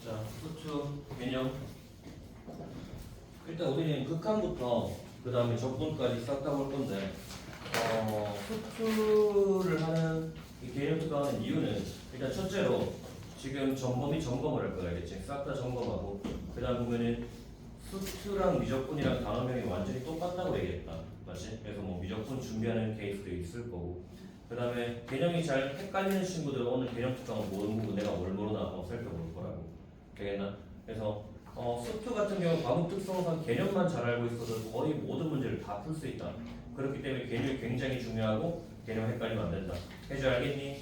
자, 수투 개념. 일단 우리는 극한부터 그 다음에 적분까지 싹 다 볼 건데, 수투를 하는 이 개념 특강하는 이유는 일단 첫째로 지금 전범이 점검을 할 거야, 알겠지? 싹 다 점검하고 그 다음 보면은 수투랑 미적분이랑 단어명이 완전히 똑같다고 얘기했다, 맞지? 그래서 뭐 미적분 준비하는 케이스도 있을 거고. 그 다음에 개념이 잘 헷갈리는 친구들은 오늘 개념 특강은 뭘 보고 내가 뭘 모르나 살펴볼 거라고. 되겠나? 그래서 수투 같은 경우 과목 특성상 개념만 잘 알고 있어도 거의 모든 문제를 다 풀 수 있다. 그렇기 때문에 개념이 굉장히 중요하고 개념 헷갈리면 안 된다. 해줄 알겠니?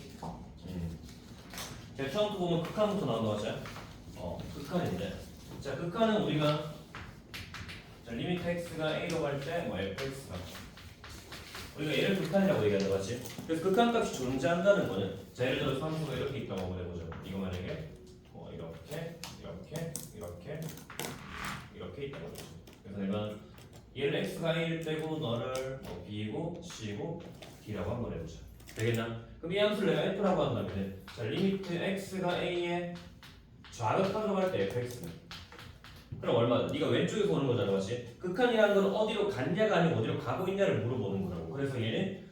제가 처음부터 보면 극한부터 나온다 하자. 극한인데, 자 극한은 우리가 자, 리미트 x가 a로 갈 때 뭐 fx가 우리가 얘를 극한이라고 얘기하는 거지. 그래서 극한값이 존재한다는 거는 자 예를 들어 함수가 이렇게 있다고 한번 해보죠. 이거 만약에 이렇게 있다고 하죠. 그래서 내가 얘를 x가 a를 빼고 너를 b고 c고 d라고 한번 해보자. 되겠나? 그럼 이 함수를 내가 f라고 한다면 자 리미트 x가 a에 좌극한으로 갈 때 fx는 그럼 얼마다? 네가 왼쪽에서 오는 거잖아, 맞지? 극한이라는 건 어디로 갔냐가 아니고 어디로 가고 있냐를 물어보는 거라고. 그래서 얘는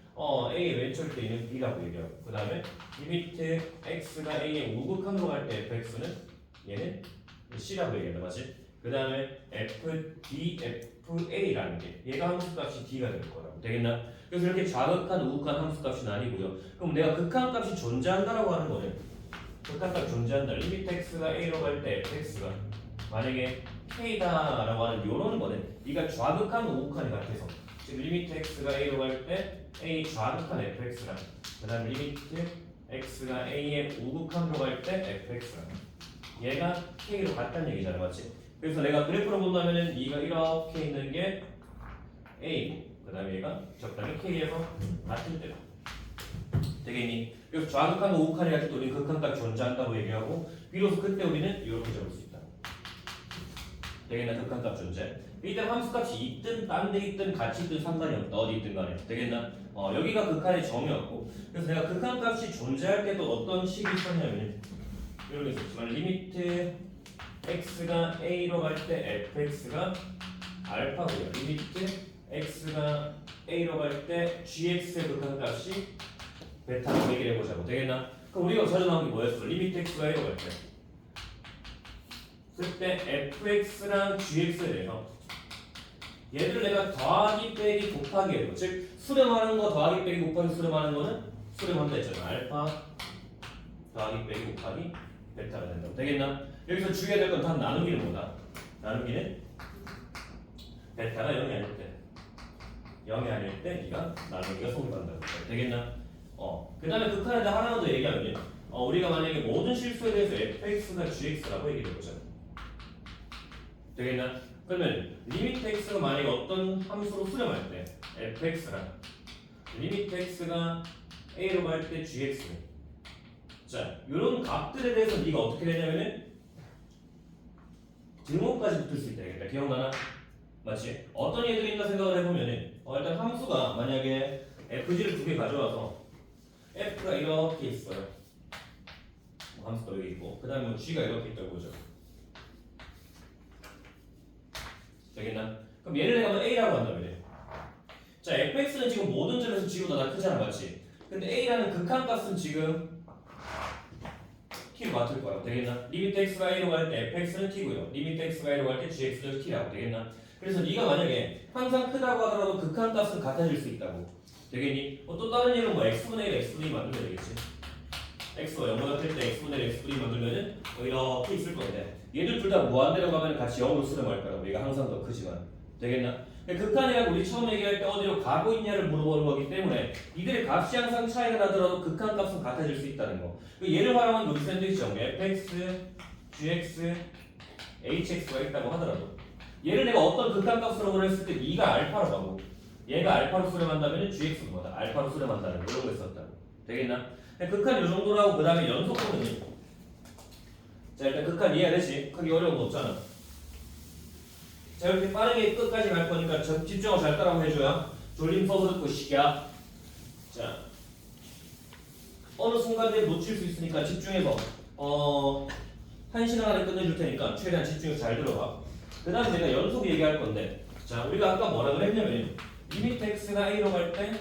a의 왼쪽일 때 얘는 b라고 얘기하고 그 다음에 리미트 x가 a의 우극한으로 갈 때 fx는 얘는 c라고 얘기한다, 맞지? 그 다음에 fdfa라는 게 얘가 함수값이 d가 될 거라고. 되겠나? 그래서 이렇게 좌극한, 우극한 함수값이 나뉘고요. 그럼 내가 극한값이 존재한다라고 하는 거는 극한값이 존재한다. 리미트 x가 a로 갈 때 fx가 만약에 k다라고 하는 요런 거는 네가 좌극한, 우극한이 같아서 지금 리미트 x가 a로 갈 때 a 좌극한 fx랑 그 다음에 리미트 x가 a의 우극한으로 갈 때 fx랑 얘가 k로 같다는 얘기잖아, 맞지? 그래서 내가 그래프로 본다면은 얘가 이렇게 있는 게 a 그 다음에 얘가 적당히 k에서 같을 때다. 되겠니? 그래서 좌극한, 우극한이 같을 때 우리는 극한값이 존재한다고 얘기하고 비로소 그때 우리는 이렇게 적을 수 있다. 되겠나? 극한값 존재. 일단 함수값이 있든 딴 데 있든 같이 있든 상관이 없다. 어디 있든 간에. 되겠나? 여기가 극한의 정의였고 그래서 내가 극한값이 존재할 때도 어떤 식이 있었냐면 이런 게 있었지만 리미트 x가 a로 갈 때 fx가 알파고요. 리미트 x가 a로 갈 때 gx의 극한값이 베타라고 얘기를 해보자고. 되겠나? 그럼 우리가 자주 나온 게 뭐였어? 리미트 x가 a로 갈 때 그때 fx랑 gx에 대해서 얘를 내가 더하기 빼기 곱하기 해도 즉 수렴하는 거 더하기 빼기 곱하기 수렴하는 거는 수렴한다 했잖아. 알파 더하기 빼기 곱하기 베타가 된다고. 되겠나? 여기서 주의해야 될 건 다 나누기는 뭐다? 나누기는 베타가 0이 아닐 때 0이 아닐 때 네가 나누기가 성립한다고. 되겠나? 그 다음에 극한에 대해 하나 더 얘기하면 우리가 만약에 모든 실수에 대해서 fx가 gx라고 얘기를 해보자. 되겠나? 그러면 리미트 x가 만약에 어떤 함수로 수렴할 때 fx랑 리미트 x가 a로 갈 때 gx 자 이런 값들에 대해서 네가 어떻게 되냐면은 등호까지 붙을 수 있다. 되겠다. 기억나나? 맞지? 어떤 얘들이 있나 생각을 해보면은 일단 함수가 만약에 fg를 두 개 가져와서 f가 이렇게 있어요. 함수가 여기 있고 그 다음에 g가 이렇게 있다고 보죠. 되겠나? 그럼 얘를 내가 a라고 한다면 자 fx는 지금 모든 점에서 g보다 다 크잖아, 맞지? 근데 a라는 극한값은 지금 t로 같을 거야. 되겠나? 리미트 x가 a로 갈 때 fx는 t고요. 리미트 x가 a로 갈 때 gx는 t라고. 되겠나? 그래서 네가 만약에 항상 크다고 하더라도 극한값은 같아질 수 있다고. 되겠니? 또 다른 예는 뭐 x분의 1, x분의 2 만들면 되겠지. x가 0보다 클 때 x분의 1, x분의 2 만들면은 이렇게 있을 건데 얘들 둘 다 무한대로 가면 같이 0으로 수렴할 거라고. 얘가 항상 더 크지만. 되겠나? 극한이라고 우리 처음 얘기할 때 어디로 가고 있냐를 물어보는 거기 때문에 이들의 값이 항상 차이가 나더라도 극한값은 같아질 수 있다는 거. 얘를 활용한 우리 샌드위치 정리 fx, gx, hx가 있다고 하더라도 얘를 내가 어떤 극한값으로 했을 때 이가 알파로 가고 얘가 알파로 수렴한다면 gx는 뭐다? 알파로 수렴한다는 거. 이런 거 있었다고. 되겠나? 극한 요 정도로 하고 그 다음에 연속거든요. 자 일단 극한 이해가 되지? 크게 어려운 거 없잖아. 자 이렇게 빠르게 끝까지 갈 거니까 집중하고 잘 따라고 해줘야. 졸림 서서 듣고 시기야. 자 어느 순간에 놓칠 수 있으니까 집중해서 1시간 안에 끝내줄 테니까 최대한 집중해서 잘 들어봐. 그 다음에 내가 연속 얘기할 건데, 자 우리가 아까 뭐라 그랬냐면 리미트 x가 a로 갈 때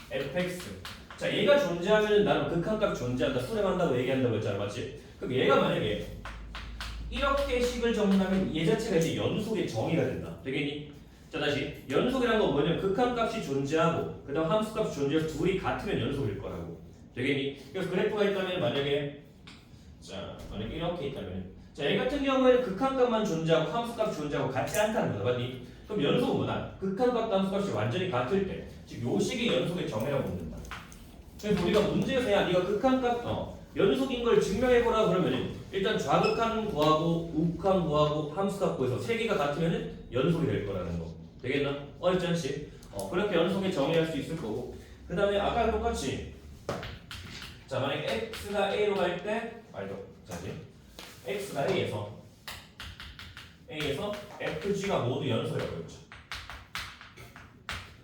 fx. 자 얘가 존재하면 나는 극한값 존재한다, 수렴한다고 얘기한다고 했잖아, 맞지? 그럼 얘가 만약에 이렇게 식을 정리하면 얘 자체가 이제 연속의 정의가 된다. 되겠니? 자 다시 연속이라는 건 뭐냐면 극한값이 존재하고 그 다음 함수값이 존재해서 둘이 같으면 연속일 거라고. 되겠니? 그래서 그래프가 있다면 만약에 만약에 이렇게 있다면 자 얘 같은 경우에는 극한값만 존재하고 함수값이 존재하고 같지 않다는 거다, 맞니? 그럼 연속은 뭐다? 극한값과 함수값이 완전히 같을 때, 즉 요 식이 연속의 정의라고 묻는다. 그래서 우리가 문제에서 야 네가 극한값 연속인 걸 증명해보라 그러면 일단 좌극한 구하고 우극한 구하고 함수값 구해서 세 개가 같으면 연속이 될 거라는 거. 되겠나? 어렵지 않지? 그렇게 연속에 정의할 수 있을 거고, 그 다음에 아까랑 똑같이 자 만약에 x가 a로 갈 때 x가 a에서 fg가 모두 연속이라고 했죠.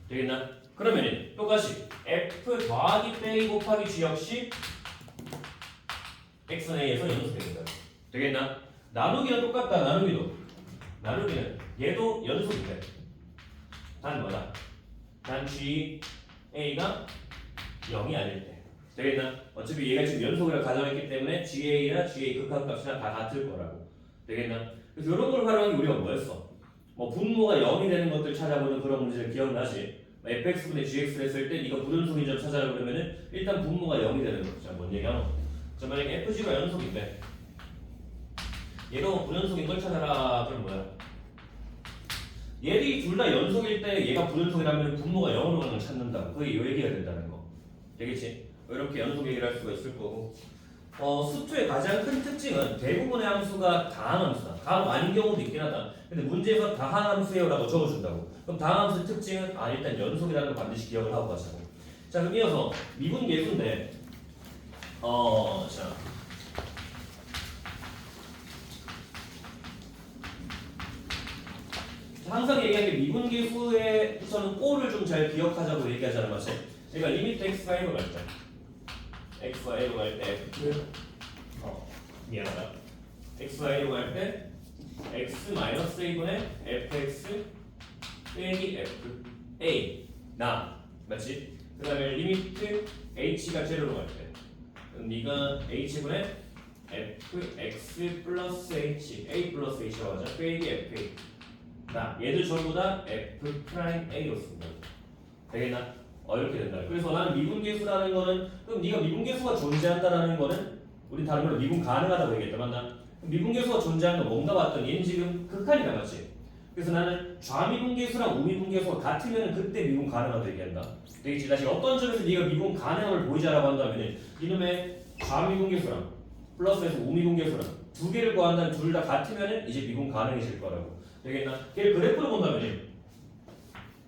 되겠나? 그러면 똑같이 f 더하기 빼기 곱하기 g 역시 x는 a에서 연속이 된다. 되겠나? 나누기는 똑같다. 나누기는 얘도 연속인데 단 뭐다? 단 g a가 0이 아닐 때. 되겠나? 어차피 얘가 지금 연속이라 가정했기 때문에 GA나 GA 극한값이나 다 같을 거라고. 되겠나? 그래서 이런 걸 활용한 게 우리가 뭐였어? 뭐 분모가 0이 되는 것들 찾아보는 그런 문제를 기억나지? fx분의 gx를 했을 때 네가 불연속인 점 찾아라 그러면은 일단 분모가 0이 되는 거. 자, 뭔 얘기하노? 자, 만약에 fg가 연속인데 얘가 불연속인 걸 찾아라. 그럼 뭐야? 얘들이 둘 다 연속일 때 얘가 불연속이라면 분모가 0으로 가는 걸 찾는다고. 그게 이 얘기가 된다는 거. 되겠지? 이렇게 연속 얘기를 할 수가 있을 거고, 수투의 가장 큰 특징은 대부분의 함수가 다항 함수다. 다항 아닌 경우도 있긴 하다. 근데 문제에서 다항 함수예요라고 적어준다고. 그럼 다항 함수의 특징은 일단 연속이라는 걸 반드시 기억을 하고 가자고. 자 그럼 이어서 미분계수인데 항상 얘기하는 게 미분계수에서는 꼴을 좀 잘 기억하자고 얘기하잖아, 맞지? 그러니까 리미트 x가 1로 갈 때 x가 1로 갈 때 미안하다. x가 1로 갈 때 x 마이너스 1분의 fx 빼기 f a 나 맞지? 그 다음에 리미트 h가 0로 갈 때 그럼 네가 h분의 fx 플러스 h a 플러스 h라고 하자. 빼기 fa 나 얘들 전부 다 f 프라임 a로 쓴다. 되겠나? 이렇게 된다. 그래서 나는 미분계수라는 거는, 그럼 네가 미분계수가 존재한다라는 거는 우린 다른 말로 미분 가능하다고 얘기했다, 맞나? 미분계수가 존재하는 건 뭔가 봤더니 얘는 지금 극한이다, 맞지? 그래서 나는 좌미분계수랑 우미분계수가 같으면 그때 미분 가능하다고 얘기한다. 되겠지? 다시 어떤 점에서 네가 미분 가능함을 보이자라고 한다면 이놈의 좌미분계수랑 플러스해서 우미분계수랑 두 개를 구한다면 둘 다 같으면 이제 미분 가능해질 거라고. 되겠나? 걔를 그래프로 본다면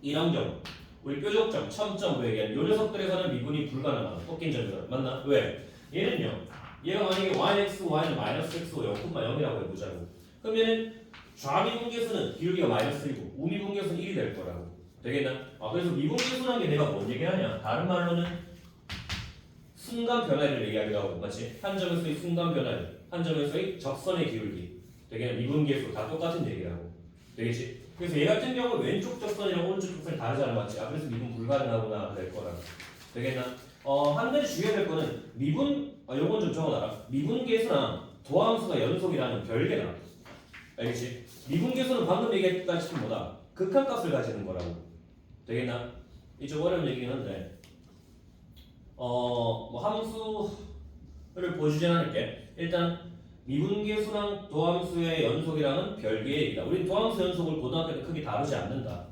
이런 경우 우리 뾰족점, 첨점 얘기한 요 녀석들에서는 미분이 불가능하다. 꺾인 점에서 맞나? 왜? 얘는요. 얘가 만약에 yx, y는 마이너스 x고 0,0이라고 해보자고. 그럼 얘는 좌미분계수는 기울기가 마이너스 1이고 우미분계수는 1이 될 거라고. 되겠나? 그래서 미분계수라는 게 내가 뭔 얘기하냐? 다른 말로는 순간 변화를 얘기하기도 하고, 맞지? 한 점에서의 순간 변화를, 한 점에서의 적선의 기울기. 되겠나? 미분계수 다 똑같은 얘기라고. 되겠지? 그래서 얘 같은 경우는 왼쪽 적선이랑 오른쪽 적선이 다르잖아, 맞지? 그래서 미분 불가능하구나 될 거라. 되겠나? 한 가지 주의해야 될 거는 요건 좀 적어놔라. 미분계수랑 도함수가 연속이라는 별개다. 알겠지? 미분계수는 방금 얘기했다시피 뭐다? 극한값을 가지는 거라고. 되겠나? 이쪽 어려운 얘기긴 한데 뭐 함수를 보여주진 않을게. 일단 미분계수랑 도함수의 연속이랑은 별개의 얘기다. 우린 도함수 연속을 고등학교 때 크게 다루지 않는다.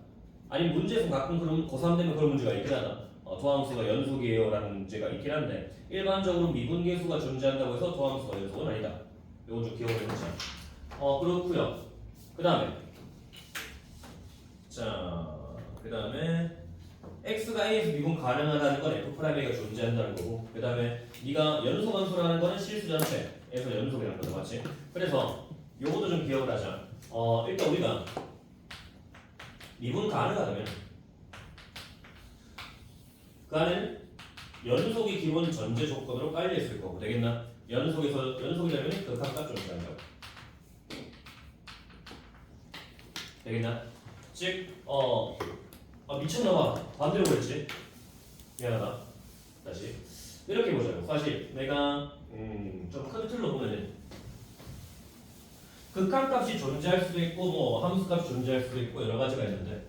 아니 문제에서 가끔 그럼 고3 되면 그런 문제가 있긴 하다. 도함수가 연속이에요 라는 문제가 있긴 한데 일반적으로 미분계수가 존재한다고 해서 도함수가 연속은 아니다. 이건 좀 기억을 해보자. 그렇고요. 그 다음에 x가 a에서 미분 가능하다는 건 f'a가 존재한다는 거고, 그 다음에 네가 연속 함수라는 거는 실수 전체에서 연속이라는 거죠, 맞지? 그래서 요것도 좀 기억을 하자. 일단 우리가 미분 가능하다면 그 안에는 연속이 기본 전제 조건으로 깔려 있을 거고 되겠나? 연속이라면 극한값 존재한다고 되겠나? 즉 미쳤나봐 반대로 그랬지? 미안하다 다시 이렇게 보자고. 사실 내가 좀 큰 틀로 보면은 극한값이 존재할 수도 있고 뭐 함수값이 존재할 수도 있고 여러 가지가 있는데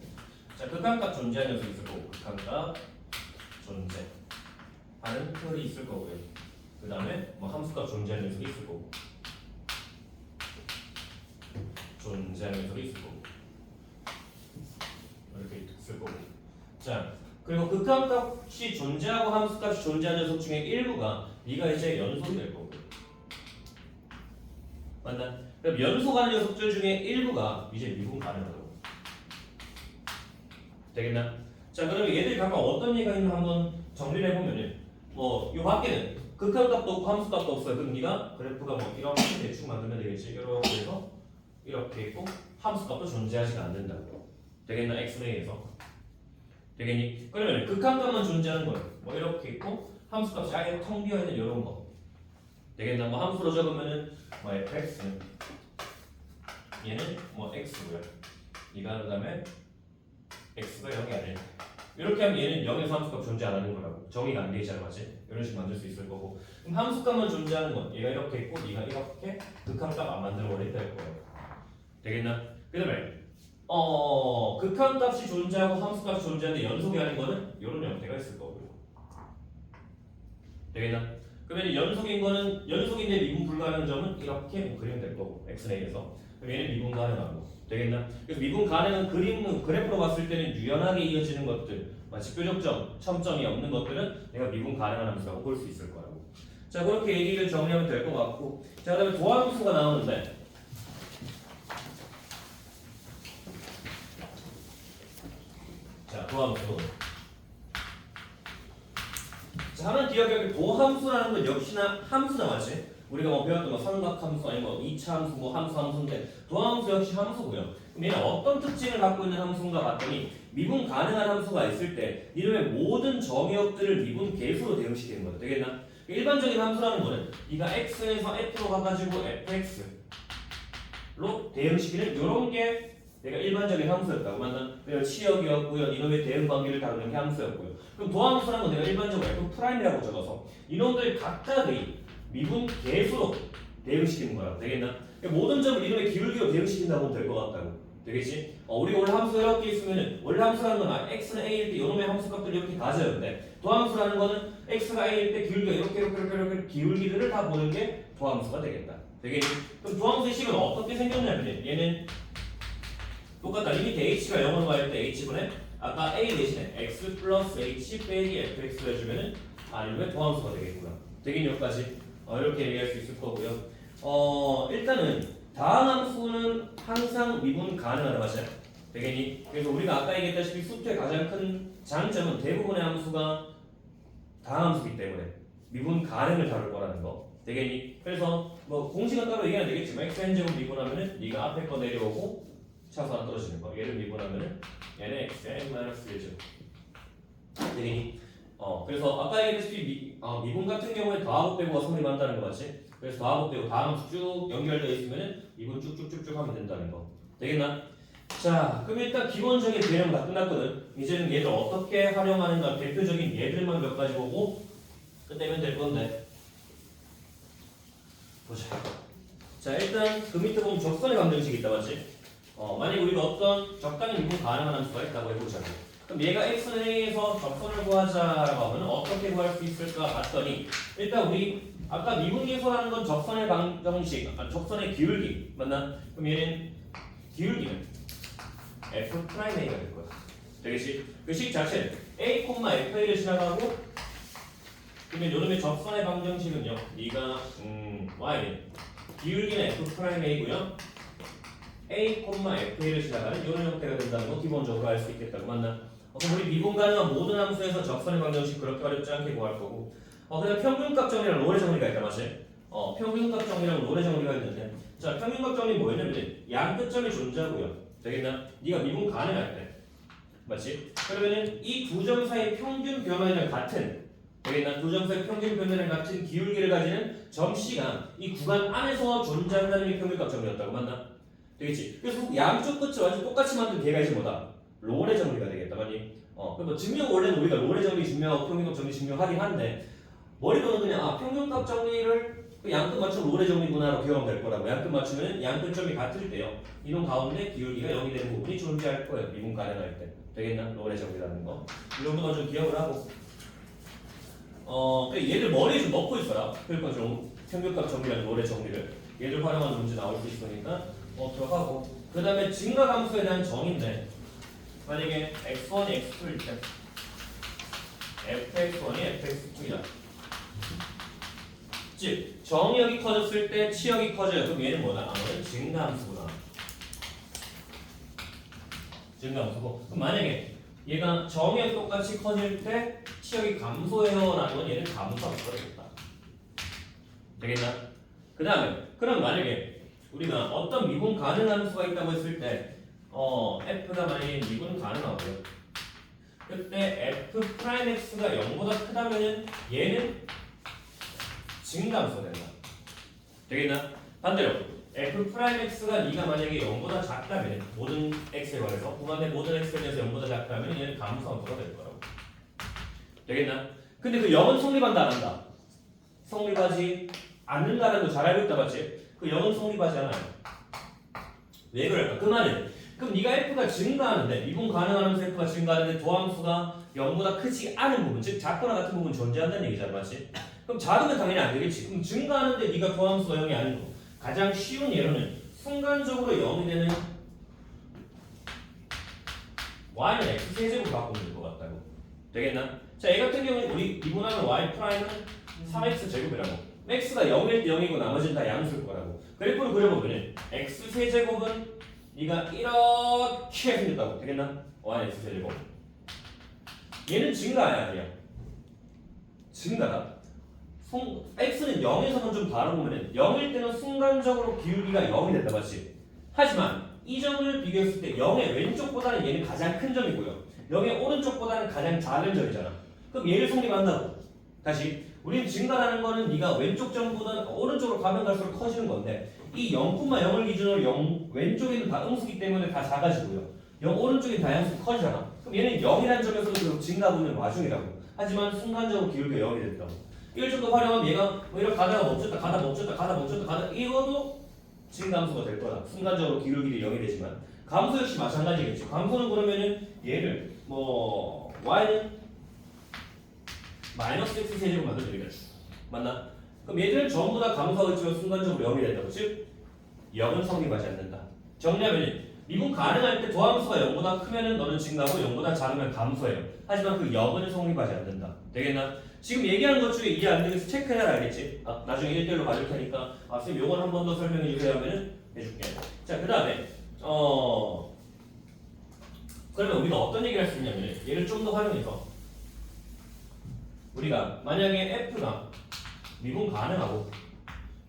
자 극한값 존재하는 녀석이 있을 거고 극한값 존재하는 틀이 있을 거고요. 그 다음에 뭐 함수값 존재하는 녀석이 있을 거고 존재하는 녀석이 있을 거고 이렇게 있을 거고 자 그리고 극한값이 존재하고 함수값이 존재하는 녀석 중에 일부가 네가 이제 연속이 될 거고 맞나? 그럼 연속하는 녀석들 중에 일부가 이제 미분 가능하다고 되겠나? 자 그러면 얘들이 각각 어떤 얘기가 있나 한번 정리를 해보면은 뭐 요 밖에는 극한값도 없고 함수값도 없어요. 그럼 네가 그래프가 뭐 이렇게 대충 만들면 되겠지. 이렇게 해서 이렇게 있고 함수값도 존재하지가 않는다고 되겠나? x에서 되겠니? 그러면 극한값만 존재하는 거예요. 뭐 이렇게 있고 함수값이 아예 텅 비어 있는 이런 거 되겠나? 뭐 함수로 적으면은 뭐 fx 얘는 뭐 x고요. 이가 그다음에 x가 0이 아닐 이렇게 하면 얘는 0에서 함수값 존재 안 하는 거라고 정의가 안 돼 있잖아, 맞지? 이런 식으로 만들 수 있을 거고 그럼 함수값만 존재하는 건 얘가 이렇게 있고 얘가 이렇게 극한값 안 만들어 버린다 할 거예요. 되겠나? 그 다음에 극한값이 존재하고 함수값이 존재하는데 연속이 아닌 거는 이런 형태가 있을 거고요. 되겠나? 그러면 연속인 거는 연속인데 미분 불가능한 점은 이렇게 그리면 될 거고 x에서 그럼 얘는 미분 가능하고 되겠나? 그래서 미분 가능한 그래프로 봤을 때는 유연하게 이어지는 것들 마치 뾰족점, 첨점이 없는 것들은 내가 미분 가능한 함수라고 볼 수 있을 거라고. 자 그렇게 얘기를 정리하면 될 것 같고 자 그 다음에 도함수가 나오는데 자 도함수 자 하나 기억해야 도함수라는 건 역시나 함수다 맞지? 우리가 뭐 배웠던 뭐 삼각함수 아니 뭐 2차 함수 뭐 함수인데 도함수 역시 함수고요. 그럼 얘는 어떤 특징을 갖고 있는 함수인가 봤더니 미분 가능한 함수가 있을 때 이름의 모든 정의역들을 미분 계수로 대응시키는 거죠. 되겠나? 일반적인 함수라는 거는 네가 x에서 f로 가가지고 fx로 대응시키는 이런 게 내가 일반적인 함수였다고 맞나? 그리고 치역이었고요. 이놈의 대응 관계를 다루는 게 함수였고요. 그럼 도함수라는 건 내가 일반적으로 f''이라고 적어서 이놈들 각각의 미분 계수로 대응시키는 거야. 되겠나? 모든 점을 이름의 기울기로 대응시킨다 보면 될 것 같다고. 되겠지? 우리가 원래 함수 이렇게 있으면은 원래 함수라는 건 x는 a일 때 이놈의 함수 값들이 이렇게 가져는데 도함수라는 거는 x가 a일 때 기울기가 이렇게 기울기들을 다 보는 게 도함수가 되겠다. 되겠니? 그럼 도함수의 식은 어떻게 생겼냐면 얘는 똑같다. 리미트 h가 0으로 갈 때 h분의 아까 a 대신에 x 플러스 h 빼기 fx를 해주면은 이놈의 도함수가 되겠구나. 되긴 여기까지 이렇게 얘기할 수 있을 거고요. 일단은 다항함수는 항상 미분 가능하다 맞아요? 되겠니? 그래서 우리가 아까 얘기했다시피 수투의 가장 큰 장점은 대부분의 함수가 다항함수이기 때문에 미분 가능을 다룰 거라는 거. 되겠니? 그래서 뭐 공식은 따로 얘기 안 되겠지만 xn제곱 미분하면은 네가 앞에 거 내려오고 차수 안 떨어지는 거. 얘를 미분하면은 얘는 xn-1제곱. 되겠니? 그래서 아까 얘기했듯이 미분 같은 경우에 더하고 빼고가 성립한다는 거 맞지? 그래서 더하고 빼고 다함수 쭉 연결되어 있으면은 미분 쭉쭉쭉쭉 하면 된다는 거. 되겠나? 자, 그럼 일단 기본적인 개념 다 끝났거든. 이제는 얘를 어떻게 활용하는가 대표적인 예들만 몇 가지 보고 끝내면 될 건데. 보자. 자, 일단 그 밑에 보면 적선의 방정식이 있다 맞지? 만약 우리가 어떤 적당히 미분 가능한 함수가 있다고 해보자고. 그럼 얘가 x는 a에서 적선을 구하자라고 하면 어떻게 구할 수 있을까 봤더니 일단 우리 아까 미분계수라는 건 적선의 방정식, 적선의 기울기 맞나? 그럼 얘는 기울기는 f'a가 될 거야. 되겠지? 그 식 자체는 a, fa를 지나가고 그러면 요놈의 적선의 방정식은요. 네가 y는 기울기는 f'a고요. a, fa를 지나가는 이런 형태가 된다는 거 기본적으로 알 수 있겠다고 맞나? 그럼 우리 미분 가능한 모든 함수에서 적선의 방정식 그렇게 어렵지 않게 구할 거고 그다음 평균값 정리랑 롤의 정리가 있다 맞지? 평균값 정리랑 롤의 정리가 있는데 자 평균값 정리 뭐였냐면 양 끝점이 존재하고요. 되겠나? 네가 미분 가능할 때 맞지? 그러면은 이 두 점 사이 평균 변화량 같은 되겠나? 두 점수의 평균 변면에 갇힌 기울기를 가지는 점 C가 이 구간 안에서 존재한다는 게 평균값 정리였다고 맞나? 되겠지? 그래서 양쪽 끝을 완전 똑같이 만든 걔가 이제 뭐다? 롤의 정리가 되겠다 맞니? 그럼 증명 원래는 우리가 롤의 정리 증명하고 평균값 정리 증명하긴 한데 머리로는 그냥 평균값 정리를 그 양끝 맞추면 롤의 정리구나로 기억하면 될 거라고. 양끝 맞추면 양끝점이 같을 때요. 이동 가운데 기울기가 0이 되는 부분이 존재할 거예요. 미분 가능할 때. 되겠나? 롤의 정리라는 거. 이 정도만 좀 기억을 하고. 얘들 머리에 좀 넣고 있어라. 그러니까 좀 평균값 정리랑 롤의 정리를. 얘들 활용하는 문제 나올 수 있으니까 들어가고. 그 다음에 증가 함수에 대한 정의인데 만약에 x1이 x2일 때 fx1이 fx2이다. 즉 정의역이 커졌을 때 치역이 커져요. 그럼 얘는 뭐다? 아무래도 증가함수구나. 증가함수고. 그럼 만약에 얘가 정의역이 똑같이 커질 때 치역이 감소해요 라는 건 얘는 감소함수가 되겠다. 되겠나? 그 다음에 그럼 만약에 우리가 어떤 미분 가능한 수가 있다고 했을 때 f가 만약에 미분 가능하고요. 그때 f'x가 0보다 크다면은 얘는 증가함수가 된다. 되겠나? 반대로 f'x가 네가 만약에 0보다 작다면 모든 x에 관해서 구간의 모든 x에 대해서 0보다 작다면 얘는 감소함수가 될 거라고. 되겠나? 근데 그 0은 성립한다 안 한다? 성립하지 않는다는 거 잘 알고 있다 맞지? 그 0은 성립하지 않아요. 왜 그럴까? 그 말은 그럼 네가 f가 증가하는데 미분 가능하면서 f가 증가하는데 도함수가 0보다 크지 않은 부분 즉 작거나 같은 부분 존재한다는 얘기잖아 맞지? 그럼 작으면 당연히 안 되겠지. 그럼 증가하는데 네가 도함수가 0이 아닌 거. 가장 쉬운 예로는 순간적으로 0이 되는 y는 x 세제곱 바꾸면 될 것 같다고. 되겠나? 자, 얘 같은 경우는 우리 미분하면 y 프라임은 3x 제곱이라고. x가 0일 때 0이고 나머지는 다 양수일 거라고. 그래프를 그려보면 x 세제곱은 네가 이렇게 생겼다고. 되겠나? y x 세제곱. 얘는 증가야 아니야? 증가다. x는 0에서는 좀 다르고는 0일 때는 순간적으로 기울기가 0이 된다 맞지? 하지만 이 점을 비교했을 때 0의 왼쪽보다는 얘는 가장 큰 점이고요 0의 오른쪽보다는 가장 작은 점이잖아. 그럼 얘를 성립한다고. 다시 우리는 증가라는 거는 네가 왼쪽 점보다 오른쪽으로 가면 갈수록 커지는 건데 이 0,0을 기준으로 0 왼쪽에는 다 음수기 때문에 다 작아지고요 0 오른쪽에 다 양수 커지잖아. 그럼 얘는 0이라는 점에서도 계속 증가분의 와중이라고. 하지만 순간적으로 기울기가 0이 된다고. 이걸 좀 더 활용하면 얘가 뭐 이렇게 가다가 멈췄다 이거도 증감수가 될 거다. 순간적으로 기울기도 0이 되지만 감소 역시 마찬가지겠죠. 감소는 그러면은 얘를 뭐 y는 마이너스 x 세제곱 만들어드리겠죠. 맞나? 그럼 얘들은 전부 다 감소하고 있지만 순간적으로 0이 된다고. 즉 0은 성립하지 않는다. 정리하면 미분 가능할 때 도함수가 0보다 크면은 너는 증가하고 0보다 작으면 감소해요. 하지만 그 0은 성립하지 않는다. 되겠나? 지금 얘기하는 것 중에 이해 안 되겠어 체크해라 알겠지? 나중에 1대1로 봐줄 테니까 선생님 요건 한 번 더 설명해 주세요 하면은 해줄게. 자 그 다음에 그러면 우리가 어떤 얘기를 할 수 있냐면 얘를 좀 더 활용해서 우리가 만약에 f가 미분 가능하고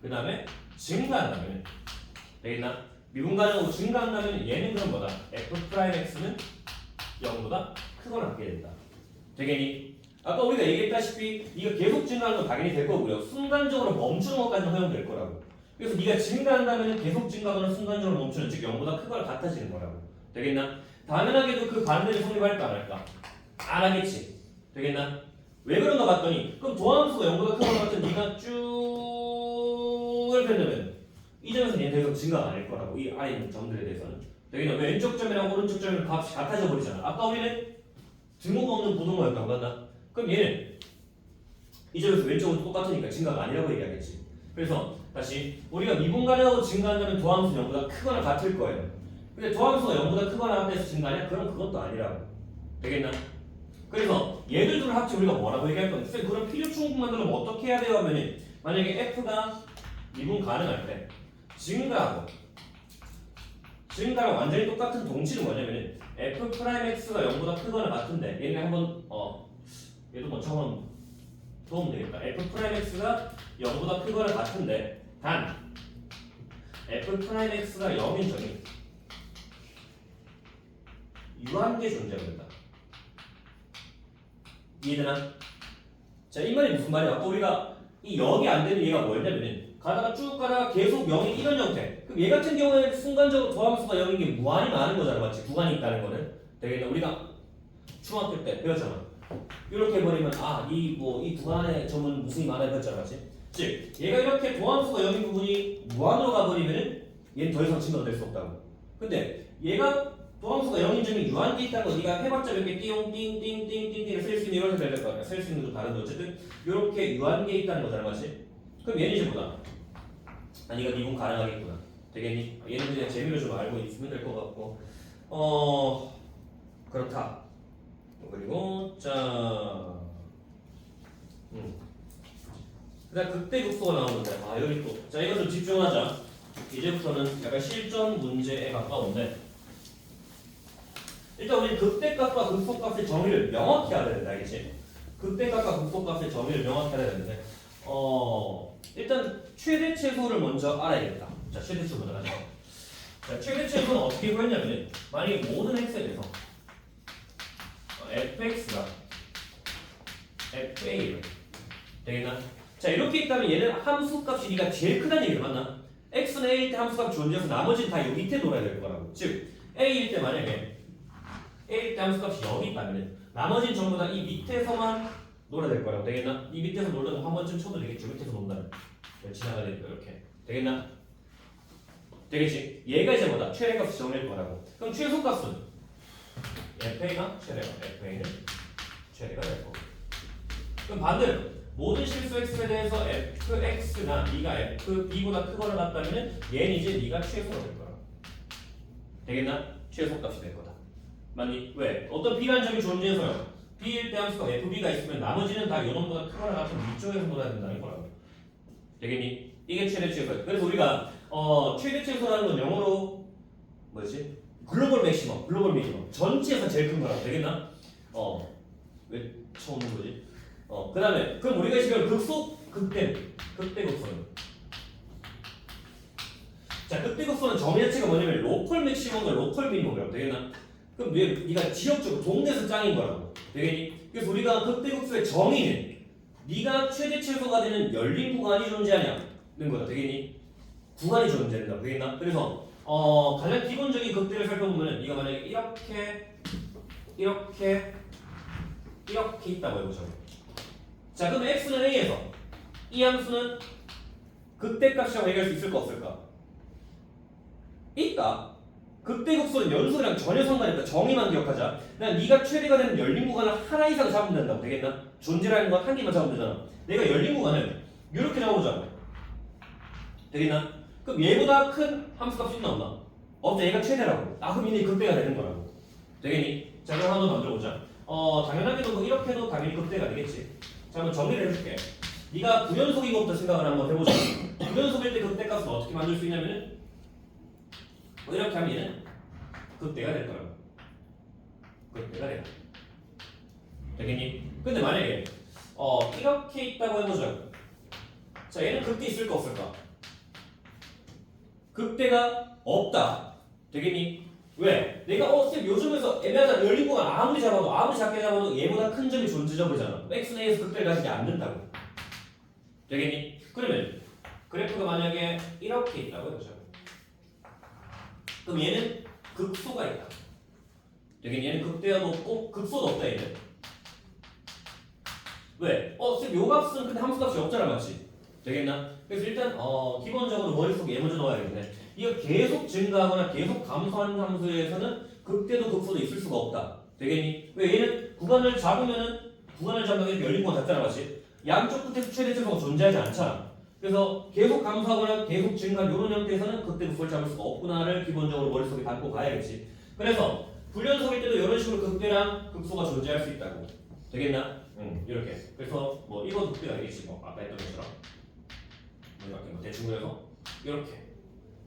그 다음에 증가한다면 되겠나? 미분 가능하고 증가한다면 얘는 그럼 뭐다? f'x는 0보다 크거나 같게 된다. 되겠니? 아까 우리가 얘기했다시피 이거 계속 증가하는 건 당연히 될 거고요. 순간적으로 멈추는 것까지는 허용될 거라고. 그래서 네가 증가한다면 계속 증가하거나 순간적으로 멈추는 즉 0보다 크거나 같아지는 거라고. 되겠나? 당연하게도 그 반대를 성립할까 안 할까? 안 하겠지. 되겠나? 왜 그런가 봤더니 그럼 도함수가 0보다 크거나 같은 네가 쭉 이렇게 된다면 이 점에서 얘는 계속 증가가 아닐 거라고. 이 안에 있는 점들에 대해서는. 되겠나? 왜 왼쪽 점이랑 오른쪽 점이랑 값이 같아져 버리잖아. 아까 우리는 등호가 없는 부동호였다고 맞나? 그럼 얘는 이 점에서 왼쪽은 똑같으니까 증가가 아니라고 얘기하겠지. 그래서 다시 우리가 미분 가능하고 증가한다면 도함수 0보다 크거나 같을 거예요. 근데 도함수가 0보다 크거나 같다 해서 증가하냐? 그럼 그것도 아니라고. 되겠나? 그래서 얘들 둘을 합쳐 우리가 뭐라고 얘기할 건데 쌤 그럼 필요 충분 만들려면 어떻게 해야 돼요? 하면 만약에 f가 미분 가능할 때 증가하고 증가랑 완전히 똑같은 동치는 뭐냐면 f'x가 0보다 크거나 같은데 얘네 한번 얘도 뭐 처음 도움 되겠다. f'x가 0보다 크거나 같은데 단 f'x가 0인 점이 유한계 존재합니다. 이해되나? 자, 이 말이 무슨 말이야? 또 우리가 이 역이 안 되는 얘가 뭐였냐면은 가다가 쭉 가다가 계속 0이 이런 형태. 그럼 얘 같은 경우에는 순간적으로 도함수가 0인 게 무한히 많은 거잖아, 맞지? 구간이 있다는 거는 되겠네. 우리가 중학교 때 배웠잖아. 이렇게 해버리면 이 구간의 점은 무수히 많아야 배웠잖아, 맞지? 즉 얘가 이렇게 도함수가 0인 부분이 무한으로 가버리면은 얘는 더 이상 증가가 될 수 없다고. 근데 얘가 도함수가 0인 점이 유한계 있다는 거 네가 해봤자 이렇게 띵띵띵띵띵띵 쓸 수 있는 이런 식으로 될 거 아니야. 쓸 수 있는 것도 다른데 어쨌든 이렇게 유한계 있다는 거잖아, 맞지? 그럼 얘는 이제 뭐다? 이거 미분 가능하겠구나. 되겠니? 얘는 그냥 재미를 좀 알고 있으면 될 것 같고 그렇다. 그리고 그다음 극대 극소가 나오는데 여기 또 이거 좀 집중하자. 이제부터는 약간 실전 문제에 가까운데 일단 우리 극대값과 극소값의 정의를 명확히 알아야 된다, 알겠지? 극대값과 극소값의 정의를 명확히 알아야 되는데 일단 최대 최소를 먼저 알아야겠다. 자, 최대 최소 먼저 가자. 자, 최대 최소는 어떻게 구했냐면 만약에 모든 x에 대해서 fx가 fa를 되겠나? 자, 이렇게 있다면 얘는 함수값이 네가 제일 크다는 얘기를 맞나? x는 a일 때 함수값이 존재해서 나머지는 다 이 밑에 놀아야 될 거라고. 즉 a일 때 만약에 a일 때 함수값이 0이 있다면 나머지는 전부 다 이 밑에서만 놀아야 될 거라고. 되겠나? 이 밑에서 놀려도 한 번쯤 쳐도 되겠죠. 밑에서 논다면 지나가야 되니까 이렇게 되겠나? 되겠지? 얘가 이제 뭐다? 최대값이 정일 거라고. 그럼 최소값은 fa가 최대가, fa는 최대가 될 거고. 그럼 반대로 모든 실수 x에 대해서 fx나 네가 fb보다 크거나 같다면 얘는 이제 네가 최소가 될 거라고. 되겠나? 최소값이 될 거다. 맞니? 왜? 어떤 b라는 점이 존재해서요. b일 때 함수가 fb가 있으면 나머지는 다 요놈보다 크거나 같으면 위쪽에서 놀아야 된다는 거라고. 되겠니? 이게 최대 최소야. 그래서 우리가 최대 최소라는 건 영어로 뭐지? 글로벌 맥시멈, 글로벌 미니멈. 전체에서 제일 큰 거라고. 되겠나? 왜 처음 본 거지? 그 다음에 그럼 우리가 지금 극대 극소는 자, 극대 극소는 정의 자체가 뭐냐면 로컬 맥시멈과 로컬 미니멈이라고. 되겠나? 그럼 네가 지역적으로 동네에서 짱인 거라고. 되겠니? 그래서 우리가 극대 극소의 정의는 네가 최대 최소가 되는 열린 구간이 존재하냐는 거다. 되겠니? 구간이 존재한다. 되겠나? 그래서 가장 기본적인 극대를 살펴보면 네가 만약에 이렇게 있다고 해보자. 자, 그럼 x는 a에서 이 함수는 극대값이라고 얘기할 수 있을까 없을까? 있다. 극대극소는 연소랑 전혀 상관이 없다. 정의만 기억하자. 그냥 네가 최대가 되는 열린 구간을 하나 이상 잡으면 된다고. 되겠나? 존재라는 건 한 개만 잡으면 되잖아. 내가 열린 구간을 이렇게 잡아보자. 되겠나? 그럼 얘보다 큰 함수값이 있나 없나? 없죠. 얘가 최대라고. 그럼 이제 극대가 되는 거라고. 되겠니? 자, 그럼 한번 만들어보자. 당연하게도 뭐 이렇게 해도 당연히 극대가 되겠지. 자, 한번 정리를 해줄게. 네가 구연속인 것부터 생각을 한번 해보자. 구연속일 때 극대값은 어떻게 만들 수 있냐면은 이렇게 하면 얘는 극대가 될 거라고. 극대가 돼. 되겠니? 근데 만약에 이렇게 있다고 해보자. 자, 얘는 극대 있을까 없을까? 극대가 없다. 되겠니? 왜? 내가 쌤 요즘에서 애매하다 열린 구간 아무리 작게 잡아도 얘보다 큰 점이 존재적이잖아. x는 a에서 극대를 가지지 않는다고. 되겠니? 그러면 그래프가 만약에 이렇게 있다고 해보자. 그럼 얘는 극소가 있다. 되겠니? 얘는 극대가 높고 극소도 없다. 얘는 왜? 쌤 요 값은 근데 함수값이 없잖아, 맞지? 되겠나? 그래서 일단 기본적으로 머릿속에 얘 먼저 넣어야겠네. 이거 계속 증가하거나 계속 감소하는 함수에서는 극대도 극소도 있을 수가 없다. 되겠니? 왜? 얘는 구간을 잡으면은 구간을 잡으면 열린 구간 잡잖아, 맞지? 양쪽 끝에서 최대 최소가 존재하지 않잖아. 그래서 계속 감소하거나 계속 증가 이런 형태에서는 극대 극소를 잡을 수가 없구나를 기본적으로 머릿속에 담고 가야겠지. 그래서 불연속일 때도 이런 식으로 극대랑 극소가 존재할 수 있다고. 되겠나? 이렇게. 그래서 뭐 이거 극대가 되겠지. 뭐 아까 했던 것처럼. 이렇게 뭐 대충 그려서 이렇게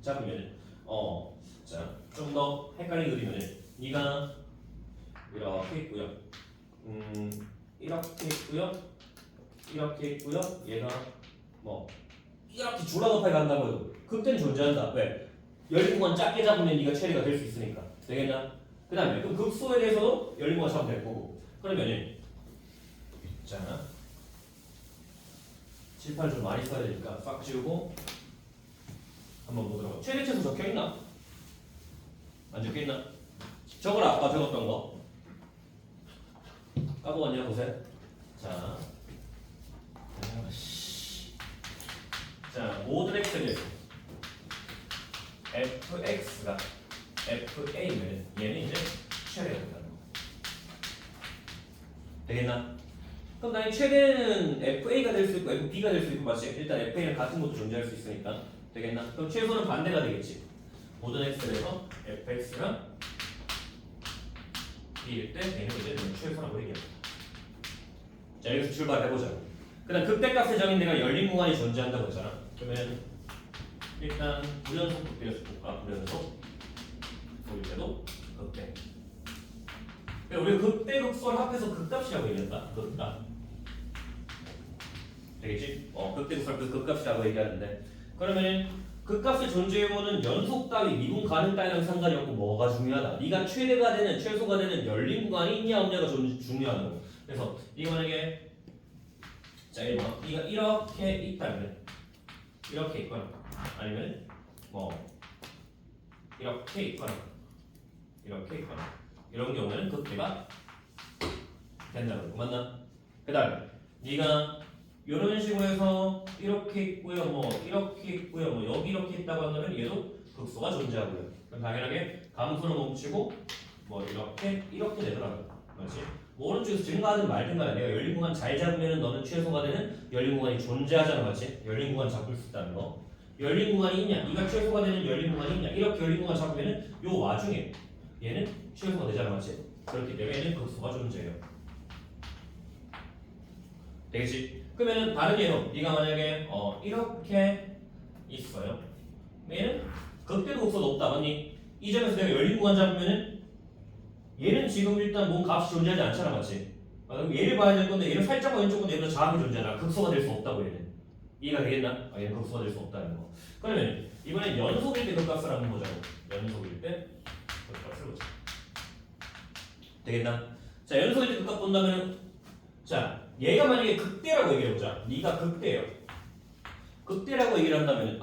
잡으면 자, 좀 더 헷갈리게 그리면은 네가 이렇게 있고요. 이렇게 있고요. 이렇게 있고요. 얘가 뭐 이렇게 졸라 높게 간다고 해도 극대는 존재한다. 왜? 열린 구간 작게 잡으면 네가 최대가 될 수 있으니까. 되겠나? 그 다음에 그럼 극소에 대해서도 열린 구간 잡으면 될 거고. 그러면은 자 칠판 좀 많이 써야 되니까 싹 지우고 한번 보도록. 최대 최소 적혀 있나? 안 적혀 있나? 적어라. 아까 적었던 거. 까먹었냐 보세요. 자, 모든 x는 fx가 fa면 얘는 이제 최대가 된다는 거. 되겠나? 그럼 나의 최대는 fa가 될 수 있고 fb가 될 수 있고 맞지? 일단 fa는 같은 것도 존재할 수 있으니까 되겠나? 그럼 최소는 반대가 되겠지. 모든 x에서 fx가 b일 때 얘는 이제 최소라고 얘기합니다. 자, 여기서 출발해보자. 그 다음 극대값의 정인 내가 열린 공간이 존재한다고 했잖아. 그러면 일단 무연속 극대에서 볼까? 무연속 보일 때도 극대. 우리 극대 극소를 합해서 극값이라고 얘기한다. 극값. 되겠지? 극대 극소를 합해서 극값이라고 얘기하는데 그러면 극값의 존재 여부는 연속 따위, 미분 가능 따위랑 상관이 없고 뭐가 중요하다. 네가 최대가 되는, 최소가 되는 열린 공간이 있냐 없냐가 중요하다고. 그래서 이거 만약에 자 1번 네가 이렇게 있다면 이렇게 있거나 아니면 뭐 이렇게 있거나 이렇게 있거나 이런 경우에는 극대가 된다는 거 맞나? 그 다음에 네가 이런 식으로 해서 이렇게 있고요 뭐 이렇게 있고요 뭐 여기 이렇게 있다고 한다면 얘도 극소가 존재하고요. 그럼 당연하게 감소는 멈추고 뭐 이렇게 되더라고요. 맞지? 뭐 오른쪽에서 증가하든 말든 간에 내가 열린 공간 잘 잡으면 너는 최소가 되는 열린 공간이 존재하잖아. 맞지? 열린 공간 잡을 수 있다는 거. 열린 공간이 있냐? 네가 최소가 되는 열린 공간이 있냐? 이렇게 열린 공간 잡으면 요 와중에 얘는 최소가 되잖아. 맞지? 그렇기 때문에 얘는 극소가 존재해요. 되겠지? 그러면은 다른 예로 네가 만약에 이렇게 있어요. 얘는 극대도 극소도 없다. 맞니? 이 점에서 내가 열린 공간 잡으면은 얘는 지금 일단 뭔 값이 존재하지 않잖아. 맞지? 그럼 얘를 봐야 될 건데 얘는 살짝만 왼쪽은 얘보다 작은 존재잖아. 극소가 될 수 없다고 얘는. 이해가 되겠나? 얘는 극소가 될 수 없다는 거. 그러면 이번엔 연속일 때 극값을 한번 보자고. 연속일 때 극값을 보자. 되겠나? 자, 연속일 때 극값 본다면 자, 얘가 만약에 극대라고 얘기해보자. 네가 극대예요. 극대라고 얘기를 한다면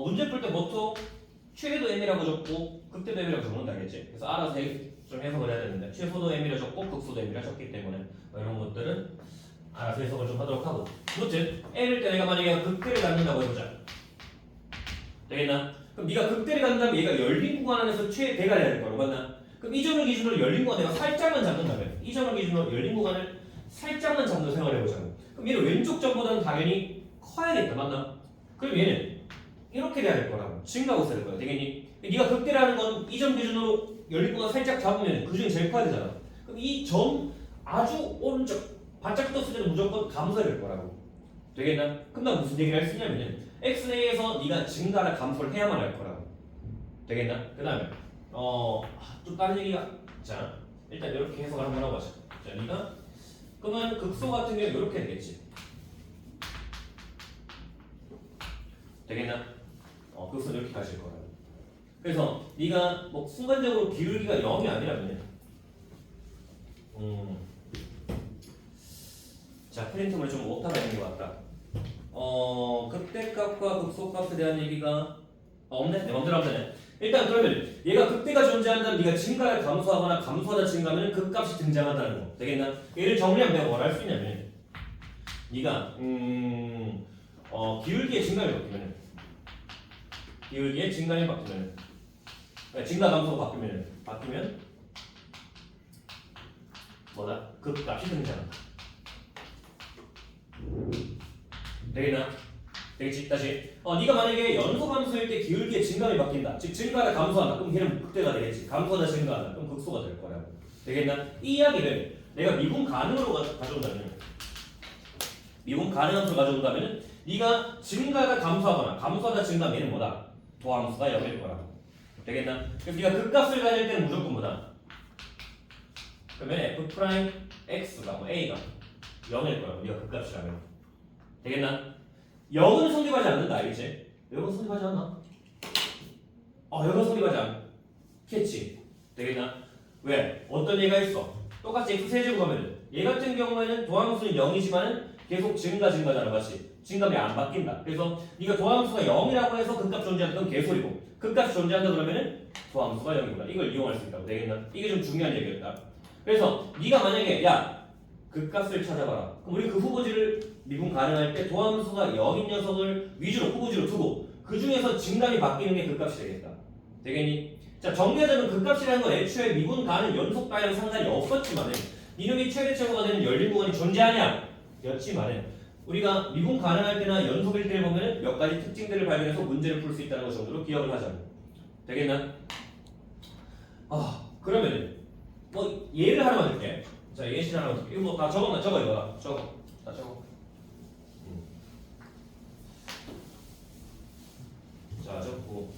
문제 풀 때 보통 최대도 m이라고 적고 극대도 m이라고 적는다 알겠지? 그래서 알아서 좀 해석을 해야 되는데 최소도 m이라 적고 극소도 m이라 적기 때문에 이런 것들은 알아서 해석을 좀 하도록 하고 무튼 m일 때 내가 만약에 극대를 갖는다고 해보자. 되겠나? 그럼 네가 극대를 갖는다면 얘가 열린 공간 안에서 최대가 돼야 될 거라고 맞나? 그럼 이 점을 기준으로 열린 공간 내가 살짝만 잡는다면 이 점을 기준으로 열린 공간을 살짝만 잡는 생각을 해보자. 그럼 얘는 왼쪽 점보다는 당연히 커야겠다. 맞나? 그럼 얘는 이렇게 돼야 될 거라고. 증가하고 있어야 될 거야. 되겠니? 네가 극대라는 건 이 점 기준으로 열린 공간 살짝 잡으면 그 중에 제일 커야 되잖아. 그럼 이 점 아주 오른쪽 바짝 떴을 때는 무조건 감소해야 될 거라고. 되겠나? 그럼 난 무슨 얘기를 할 수 있냐면은 x내에서 네가 증가나 감소를 해야만 할 거라고. 되겠나? 그 다음에 또 다른 얘기가 자 일단 이렇게 해석을 한번 하고 가자. 자 네가 그러면 극소 같은 경우는 이렇게 되겠지. 되겠나? 극소는 이렇게 가실 거라고. 그래서 네가 뭐 순간적으로 기울기가 0이 아니라면 자 프린트물 좀 오타가 있는 것 같다. 극대값과 극소값에 대한 얘기가 없네? 내 맘대로 하면 되네. 일단 그러면 얘가 극대가 존재한다면 네가 증가를 감소하거나 감소하다 증가하면 극값이 등장한다는 거. 되겠나? 얘를 정리하면 내가 뭘 할 수 있냐면 네가 기울기의 증가를 바뀌면 기울기의 증가를 바뀌면 증가 감소가 바뀌면 뭐다? 극값이 등장한다. 되겠나? 되겠지? 다시 네가 만약에 연소함수일 때 기울기의 증감이 바뀐다. 즉 증가하다 감소한다. 그럼 걔는 극대가 되겠지. 감소하다 증가한다. 그럼 극소가 될 거라고. 되겠나? 이 이야기를 내가 미분 가능으로 가져온다면 미분 가능함수를 가져온다면 네가 증가하다 감소하거나 감소하다 증가하면 얘는 뭐다? 도함수가 0일 거라고. 되겠나? 그래서 네가 극값을 가질 때는 무조건 뭐다? 그러면 f'x가 뭐 a가 0일 거라고. 네가 극값이라면 되겠나? 0은 성립하지 않는다. 알겠지? 0은 성립하지 않나? 0은 성립하지 않겠지. 되겠나? 왜? 어떤 얘가 있어? 똑같이 x 세제곱 하면은 얘 같은 경우에는 도함수는 0이지만은 계속 증가잖아. 맞지? 진값이 안 바뀐다. 그래서 네가 도함수가 0이라고 해서 극값 존재한다. 그럼 개소리고 극값이 존재한다 그러면은 도함수가 0이구나. 이걸 이용할 수 있다고 되겠나? 이게 좀 중요한 얘기였다. 그래서 네가 만약에 야 극값을 찾아봐라. 그럼 우리 그 후보지를 미분 가능할 때 도함수가 0인 녀석을 위주로 후보지로 두고 그 중에서 진감이 바뀌는 게 극값이 되겠다. 되겠니? 자 정리하자면 극값이라는 건 애초에 미분 가능 연속 방향 상관이 없었지만은 이놈이 최대체고가 되는 열린 구간이 존재하냐? 였지만은 우리가 미분 가능할 때나 연속일 때를 보면 몇 가지 특징들을 발견해서 문제를 풀 수 있다는 것 정도로 기억을 하자. 되겠나? 그러면 뭐 예를 하나만 들게. 자 예시 하나만 들게. 이거 뭐 다 적었나? 적어 이거. 적어. 다 적어. 자 적고.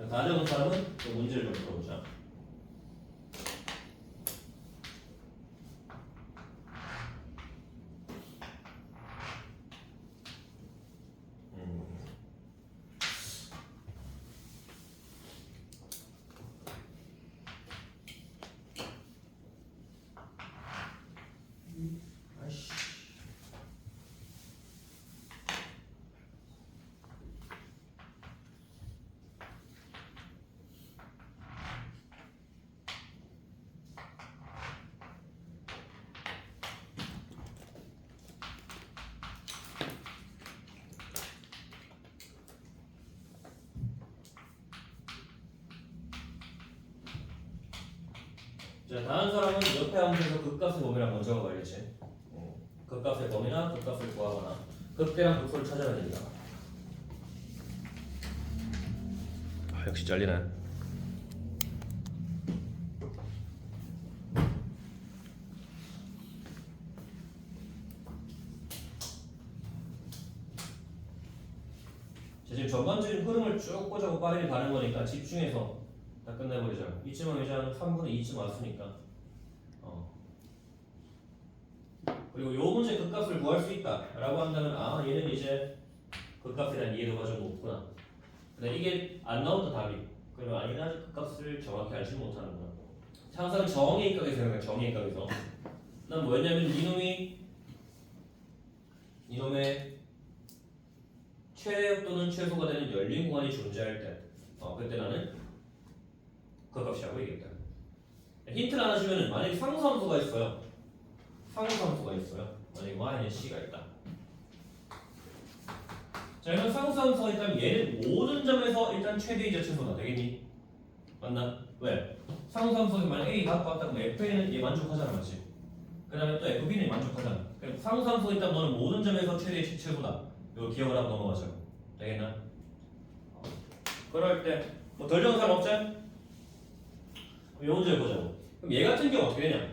다 적은 사람은 또 문제를 좀 풀어보자. 자, 다른 사람은 옆에 함수에서 극값의 범위랑 먼저 적어봐야겠지. 극값의 범위나 극값을 구하거나 극대랑 극소를 찾아야 됩니다. 역시 잘리네. 지금 전반적인 흐름을 쭉 보자고 빠르게 가는 거니까 집중해서 다 끝내버리자. 이쯤은 이제 한 3분의 2쯤 왔으니까. 그리고 요 문제 극값을 구할 수 있다 라고 한다면 얘는 이제 극값에 대한 이해도가 좀 높구나. 근데 이게 안 나온다 답이. 그러면 얘는 아직 극값을 정확히 알지 못하는구나. 항상 정의 입각에서 생각해. 정의 입각에서 난 뭐였냐면 이놈의 최대 또는 최소가 되는 열린 공간이 존재할 때 그때 나는 극값이라고 얘기했다. 힌트를 하나 주면은 만약에 상수함수가 있어요. 만약에 y는 c가 있다. 자, 이런 상수함수가 있다면 얘는 모든 점에서 일단 최대이자 최소다. 되겠니? 맞나? 왜? 상수함수가 만약 a 갖고 왔다 그러면 fa는 얘 만족하잖아, 맞지? 그 다음에 또 fb는 만족하잖아. 그럼 상수함수가 있다면 너는 모든 점에서 최대이자 최소다. 이거 기억을 하고 넘어가자. 되겠나? 그럴 때 뭐 덜 적은 사람 없지? 이 문제를 보자고. 그럼 얘 같은 경우 어떻게 되냐?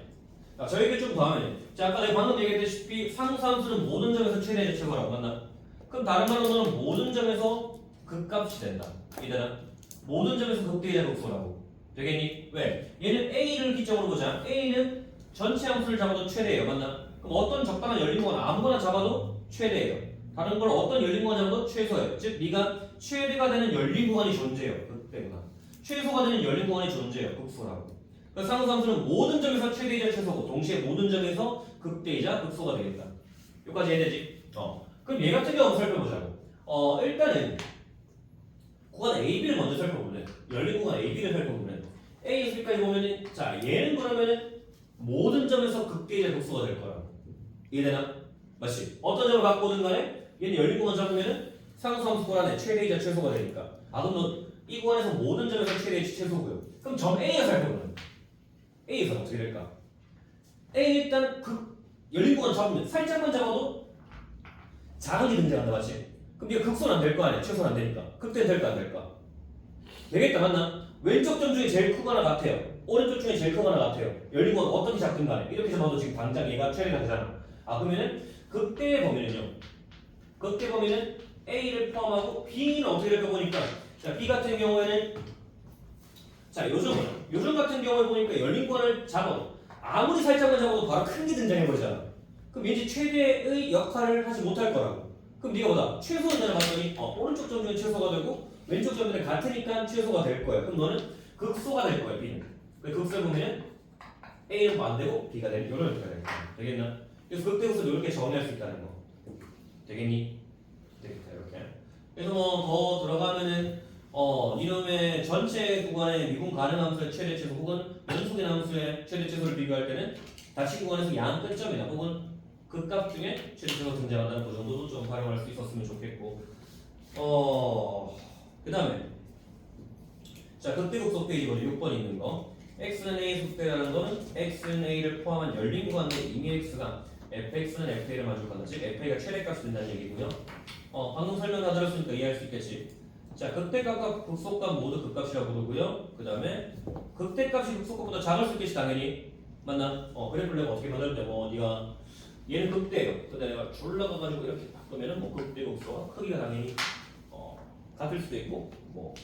자, 저에게 좀 더 하면 자, 아까 내가 방금 얘기했다시피 상수함수는 모든 점에서 최대의 최고라고 맞나? 그럼 다른 말로 너는 모든 점에서 극값이 된다. 이들은 모든 점에서 극대의 극소라고. 되겠니? 왜? 얘는 A를 기점으로 보자. A는 전체 함수를 잡아도 최대예요. 맞나? 그럼 어떤 적당한 열린 공간 아무거나 잡아도 최대예요. 다른 걸 어떤 열린 공간 잡아도 최소예요. 즉 네가 최대가 되는 열린 공간이 존재해요. 극대구나. 최소가 되는 열린 공간이 존재해요. 극소라고. 그러니까 상수함수는 모든 점에서 최대이자 최소고 동시에 모든 점에서 극대이자 극소가 되겠다. 여기까지 이해되지? 그럼 얘 같은 경우 살펴보자고. 일단은 구간 AB를 먼저 살펴보면 열린 구간 AB를 살펴보면 A, B까지 보면은 자 얘는 그러면은 모든 점에서 극대이자 극소가 될 거야. 이해되나? 맞지? 어떤 점을 갖고든 간에 얘는 열린 구간 잡으면은 상수함수 구간에 최대이자 최소가 되니까. 그럼 이 구간에서 모든 점에서 최대이자 최소고요. 그럼 점 A가 살펴보면 A에서 어떻게 될까? A 일단 열린 구간 잡으면 살짝만 잡아도 자극이 등장한다, 맞지? 그럼 네가 극소는 안 될 거 아니야? 최소는 안 되니까. 극대는 될까 안 될까? 되겠다, 맞나? 왼쪽 점 중에 제일 크거나 같아요. 오른쪽 중에 제일 크거나 같아요. 열린 구간 어떻게 잡든 간에 이렇게 잡아도 지금 당장 얘가 최대가 되잖아. 그러면은 극대의 범위는요. 극대 범위는 A를 포함하고 B는 어떻게 될까 보니까 자, B 같은 경우에는 자, 요즘 같은 경우에 보니까 열린 구간을 잡아도 아무리 살짝만 잡아도 바로 큰 게 등장해버리잖아. 그럼 왠지 최대의 역할을 하지 못할 거라고. 그럼 네가 보다 최소는 내가 봤더니 오른쪽 점중에 최소가 되고 왼쪽 점들은 같으니까 최소가 될 거야. 그럼 너는 극소가 될 거야, B는. 극소를 보면 A는 안 되고 B가 되는 이런 형태가 될 거야. 되겠나? 그래서 극대극소 이렇게 정의할 수 있다는 거. 되겠니? 되겠다 이렇게. 그래서 뭐 더 들어가면은 이놈의 전체 구간의 미분 가능 함수의 최대 최소 혹은 연속의 함수의 최대 최소를 비교할 때는 닫힌 구간에서 양 끝점이나 혹은 극값 중에 최대 최소가 등장한다는 그 정도도 좀 활용할 수 있었으면 좋겠고 그 다음에 자 극대극소 페이지 먼저 6번 있는 거 x는 a 속도라는 거는 x는 a를 포함한 열린 구간 내 이미 x가 fx는 fa를 만족한다 즉 fa가 최대값이 된다는 얘기고요 방금 설명 다 들었으니까 이해할 수 있겠지 자 극대값과 극소값 모두 극값이라고 부르고요 그 다음에 극대값이 극소값보다 작을 수 있겠지 당연히 맞나? 그래프를 내가 어떻게 만들 때 뭐 네가 얘는 극대예요 근데 내가 졸라 가가지고 이렇게 바꾸면은 뭐 극대 극소가 크기가 당연히 같을 수도 있고 뭐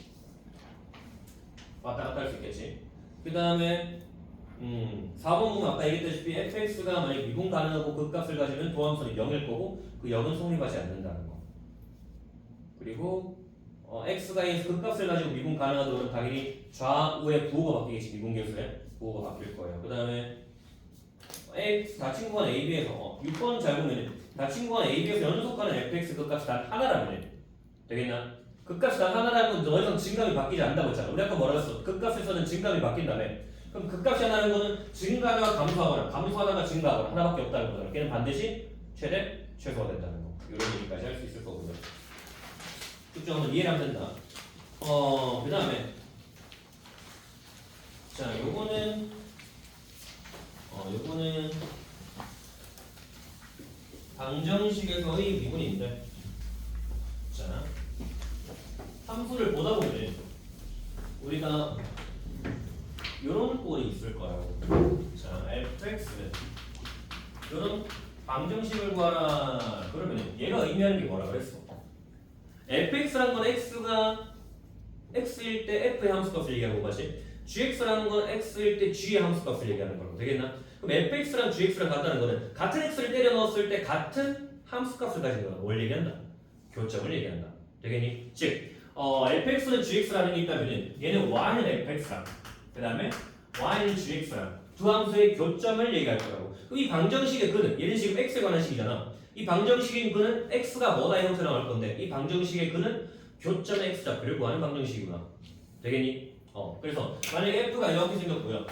왔다 갔다 할 수 있겠지 그 다음에 4번 보면 아까 얘기했다시피 fx가 만약 미분 가능하고 극값을 가지면 도함수는 0일 거고 그 0은 성립하지 않는다는 거 그리고 x가 에서 극값을 가지고 미분 가능하도록 당연히 좌우의 부호가 바뀌겠지 미분 계수에 부호가 바뀔 거예요 그 다음에 닫힌 구간 AB에서 6번 잘 보면 닫힌 구간 AB에서 연속하는 fx 극값이 단 하나라면 되겠나? 극값이 단 하나라면 더 이상 증감이 바뀌지 않는다고 했잖아 우리 아까 뭐라고 했어? 극값에서는 증감이 바뀐다며 그럼 극값이 하나는 거는 증가하다가 감소하거나 감소하다가 증가하거나 하나밖에 없다는 거잖아 걔는 반드시 최대 최소가 된다는 거 이런 얘기까지 할 수 있을 거고요 쭉쭉 이해를 하면 된다 그 다음에 자 요거는 요거는 방정식에서의 미분인데 자 함수를 보다 보면 우리가 요런 꼴이 있을 거라고 자 fx는 요런 방정식을 구하라 그러면 얘가 의미하는 게 뭐라 그랬어 fx라는 건 x가 x일 때 f의 함수값을 얘기하는 거지 gx라는 건 x일 때 g의 함수값을 얘기하는 거라고 되겠나? 그럼 fx랑 gx랑 같다는 거는 같은 x를 때려 넣었을 때 같은 함수값을 가진 거라고 뭘 얘기한다? 교점을 얘기한다 되겠니? 즉 fx는 gx라는 게 있다면 얘는 y는 fx랑 그 다음에 y는 gx랑 두 함수의 교점을 얘기할 거라고 그럼 이 방정식의 근은 얘는 지금 x에 관한 식이잖아 이 방정식인 근은 x가 뭐다 형태 나올 건데 이 방정식의 근은 교점의 x좌표를 구하는 방정식이구나 되겠니? 그래서 만약에 f가 이렇게 생겼고요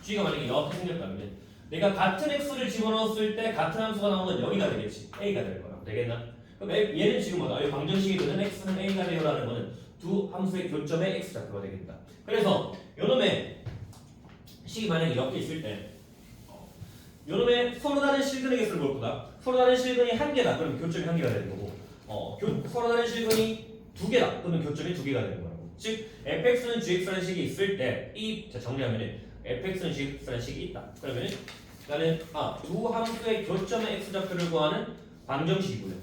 g가 만약에 이렇게 생겼다면 내가 같은 x를 집어넣었을 때 같은 함수가 나오면 여기가 되겠지 a가 될 거라고 되겠나? 그럼 얘는 지금 뭐다? 이 방정식의 근은 x는 a가 되요라는 거는 두 함수의 교점의 x좌표가 되겠다 그래서 요놈의 식이 만약에 이렇게 있을 때 요놈의 서로 다른 실근의 개수를 볼 거다 서로 다른 실근이 한 개다 그러면 교점이 한 개가 되는 거고 서로 다른 실근이 두 개다 그러면 교점이 두 개가 되는 거라고 즉 fx는 gx라는 식이 있을 때 자 정리하면 fx는 gx라는 식이 있다 그러면 나는 두 함수의 교점의 x좌표를 구하는 방정식이고요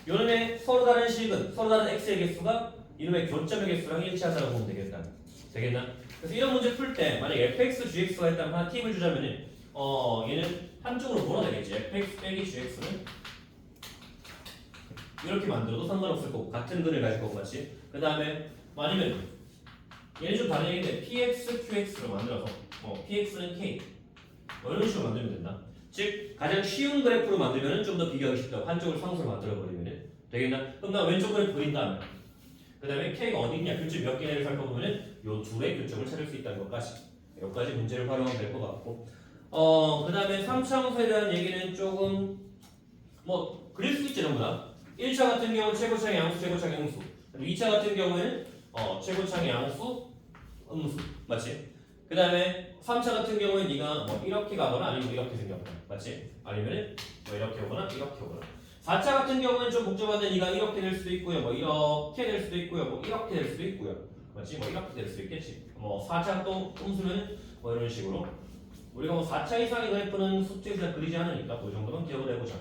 요놈의 서로 다른 식은 서로 다른 x의 개수가 이놈의 교점의 개수랑 일치하자고 보면 되겠다 되겠나? 그래서 이런 문제 풀 때 만약 fx, gx가 있다면 하나 팁을 주자면 얘는 한쪽으로 몰아내겠지 fx 빼기 gx는 이렇게 만들어도 상관없을 거고 같은 근을 가질 거고 맞지? 그 다음에 아니면 얘는 좀 다른 얘기인데 px, qx로 만들어서 px는 k 이런 식으로 만들면 된다 즉 가장 쉬운 그래프로 만들면 좀 더 비교하기 쉽다고 한쪽을 상수로 만들어버리면 되겠나? 그럼 나 왼쪽 그래프 그린 다음에 그 다음에 k가 어디 있냐 교점 몇 개냐를 살펴보면 요 둘의 교점을 찾을 수 있다는 것까지 여기까지 문제를 활용하면 될 것 같고 그 다음에 3차 함수에 대한 얘기는 조금 뭐 그릴 수도 있지 전부 다 1차 같은 경우는 최고창의 양수, 최고창의 음수 2차 같은 경우에는 최고창의 양수, 음수 맞지? 그 다음에 3차 같은 경우에 네가 뭐 이렇게 가거나 아니면 이렇게 생겼거나 맞지? 아니면 뭐 이렇게 오거나 이렇게 오거나 4차 같은 경우는 좀 복잡한데 네가 이렇게 될 수도 있고요 뭐 이렇게 될 수도 있고요 뭐 이렇게 될 수도 있고요 맞지? 뭐 이렇게 될 수도 있겠지 뭐 4차 또 음수는 뭐 이런 식으로 우리가 뭐 4차 이상의 그래프는 숙제에서 그리지 않으니까 그 정도는 기억을 해보자